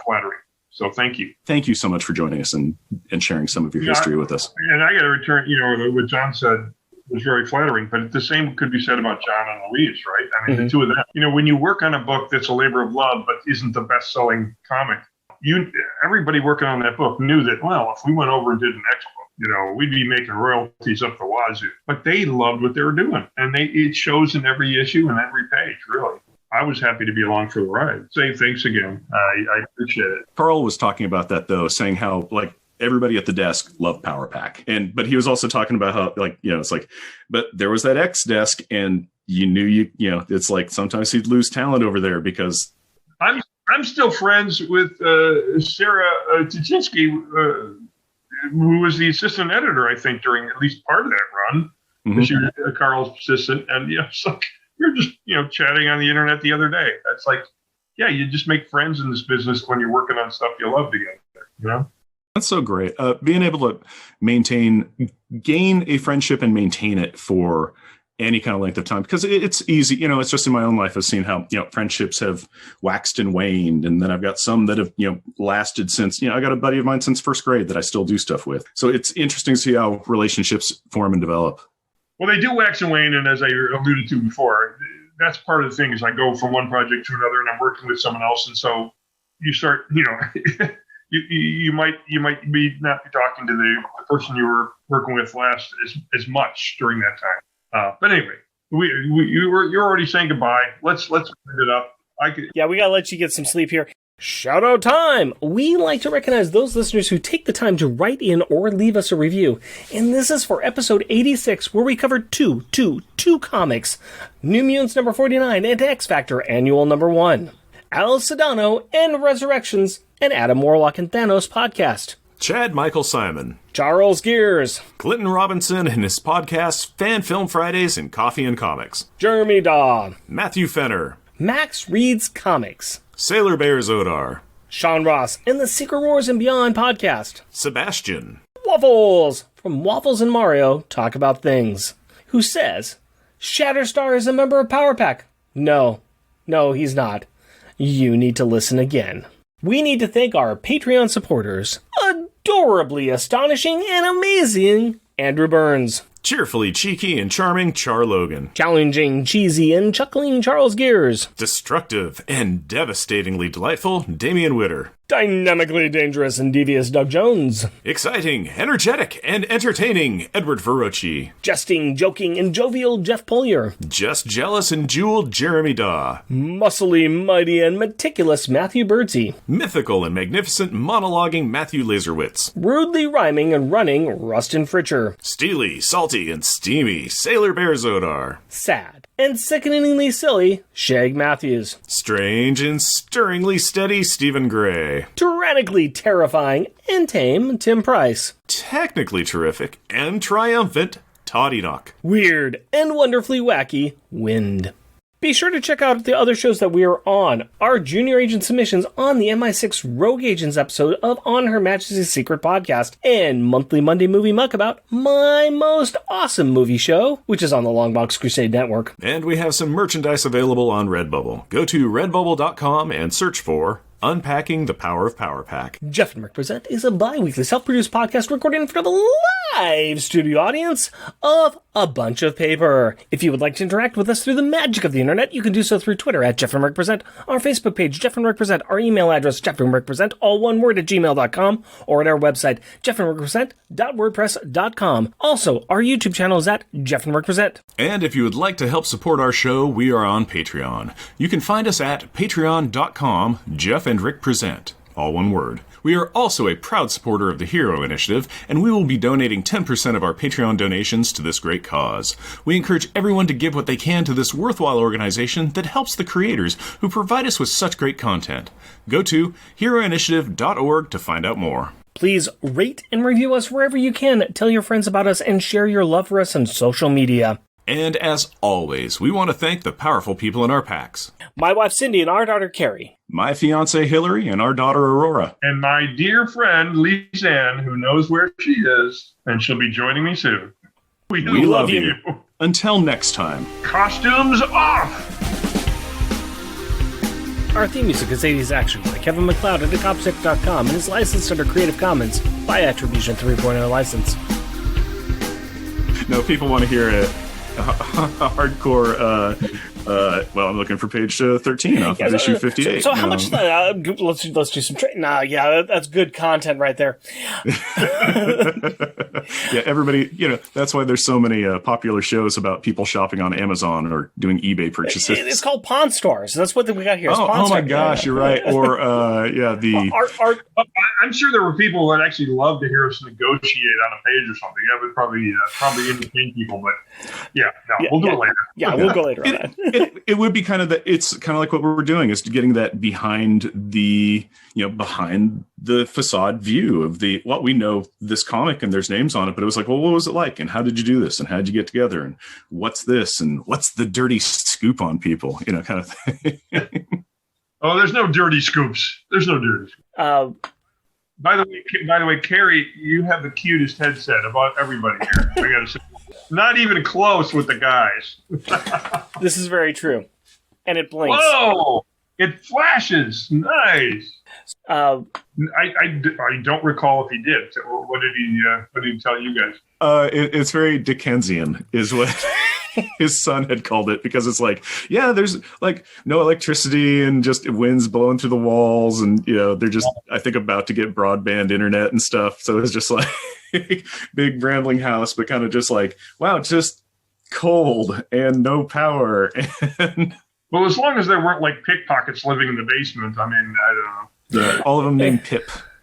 flattering. So thank you. Thank you so much for joining us and sharing some of your history with us. And I got to return, what Jon said was very flattering, but the same could be said about Jon and Louise, right? I mean, the two of them. When you work on a book that's a labor of love but isn't the best-selling comic, everybody working on that book knew that, well, if we went over and did an next book, we'd be making royalties up the wazoo. But they loved what they were doing, and it shows in every issue and every page, really. I was happy to be along for the ride. Say thanks again. I appreciate it. Carl was talking about that, though, saying how, everybody at the desk loved Power Pack. But he was also talking about how, it's but there was that X desk, and you knew it's like sometimes he'd lose talent over there because... I'm still friends with Sarah Tuchinski, who was the assistant editor, I think, during at least part of that run. Mm-hmm. She was Carl's assistant. And, it's like... We were just, chatting on the internet the other day. It's like, you just make friends in this business when you're working on stuff you love together, That's so great. Being able to gain a friendship and maintain it for any kind of length of time, because it's easy, it's just in my own life. I've seen how, friendships have waxed and waned. And then I've got some that have, lasted since, I got a buddy of mine since first grade that I still do stuff with. So it's interesting to see how relationships form and develop. Well, they do wax and wane, and as I alluded to before, that's part of the thing is I go from one project to another, and I'm working with someone else, and so you start, you might be not be talking to the person you were working with last as much during that time. But anyway, you're already saying goodbye. Let's end it up. Yeah, we gotta let you get some sleep here. Shout out time! We like to recognize those listeners who take the time to write in or leave us a review. And this is for episode 86, where we covered two comics. New Mutants number 49 and X Factor annual number 1. Al Sedano and Resurrections, and Adam Warlock and Thanos podcast. Chad Michael Simon. Charles Gears. Clinton Robinson and his podcast Fan Film Fridays and Coffee and Comics. Jeremy Daw. Matthew Fenner. Max Reads Comics. Sailor Bear Zodar. Sean Ross and the Secret Wars and Beyond podcast. Sebastian. Waffles from Waffles and Mario Talk About Things. Who says, Shatterstar is a member of Power Pack. No, he's not. You need to listen again. We need to thank our Patreon supporters. Adorably astonishing and amazing Andrew Burns. Cheerfully cheeky and charming Char Logan. Challenging, cheesy, and chuckling Charles Gears. Destructive and devastatingly delightful Damian Witter. Dynamically dangerous and devious Doug Jones. Exciting, energetic, and entertaining Edward Verocci. Jesting, joking, and jovial Jeff Polier. Just jealous and jeweled Jeremy Daw. Muscly, mighty, and meticulous Matthew Birdsey. Mythical and magnificent monologuing Matthew Laserwitz. Rudely rhyming and running Rustin Fritcher. Steely, salty, and steamy Sailor Bear Zodar. Sad and sickeningly silly Shag Matthews. Strange and stirringly steady Stephen Gray. Tyrannically terrifying and tame Tim Price. Technically terrific and triumphant Todd Enoch. Weird and wonderfully wacky Wind. Be sure to check out the other shows that we are on. Our Junior Agent submissions on the MI6 Rogue Agents episode of On Her Majesty's Secret podcast, and monthly Monday Movie Muck About, my most awesome movie show, which is on the Longbox Crusade Network. And we have some merchandise available on Redbubble. Go to redbubble.com and search for Unpacking the Power of Power Pack. Jeff and Rick Present is a bi-weekly self-produced podcast recorded in front of a live studio audience of a bunch of paper. If you would like to interact with us through the magic of the internet, you can do so through Twitter at Jeff and Rick Present, our Facebook page, Jeff and Rick Present, our email address, jeffandrickpresent, all one word, at gmail.com, or at our website, jeffandrickpresent.wordpress.com. Also, our YouTube channel is at Jeff and Rick Present. And if you would like to help support our show, we are on Patreon. You can find us at patreon.com, Jeff and Rick Present, all one word. We are also a proud supporter of the Hero Initiative, and we will be donating 10% of our Patreon donations to this great cause. We encourage everyone to give what they can to this worthwhile organization that helps the creators who provide us with such great content. Go to heroinitiative.org to find out more. Please rate and review us wherever you can. Tell your friends about us and share your love for us on social media. And as always, we want to thank the powerful people in our packs. My wife Cindy and our daughter Carrie. My fiance Hilary and our daughter Aurora. And my dear friend Lisanne, who knows where she is, and she'll be joining me soon. We love you. Until next time. Costumes off! Our theme music is 80s Action by Kevin MacLeod at thecopsick.com and is licensed under Creative Commons by Attribution 3.0 license. No, people want to hear a hardcore, well, I'm looking for page 13 off of issue 58. So how much, let's do some that's good content right there. Yeah, everybody, that's why there's so many popular shows about people shopping on Amazon or doing eBay purchases. It's called Pawn Stores. That's what we got here. Oh my gosh, you're right. Or, I'm sure there were people that actually love to hear us negotiate on a page or something. That would probably entertain people, but we'll do it later. Yeah, we'll go later on that. It would be it's kind of like what we're doing is getting that behind the facade view of we know this comic and there's names on it, but it was like, well, what was it like? And how did you do this? And how did you get together? And what's this? And what's the dirty scoop on people? Kind of thing. Oh, there's no dirty scoops. There's no dirty scoops. By the way, Carrie, you have the cutest headset about everybody here. I gotta say, not even close with the guys. This is very true, and it blinks. Whoa! It flashes. Nice. I don't recall if he did. What did he tell you guys? It's very Dickensian, is what his son had called it, because it's like, there's like no electricity and just winds blowing through the walls, and they're just, I think, about to get broadband internet and stuff. So it's just like big rambling house, but kind of just like, wow, just cold and no power. And Well, as long as there weren't like pickpockets living in the basement, I mean, I don't know. all of them named Pip.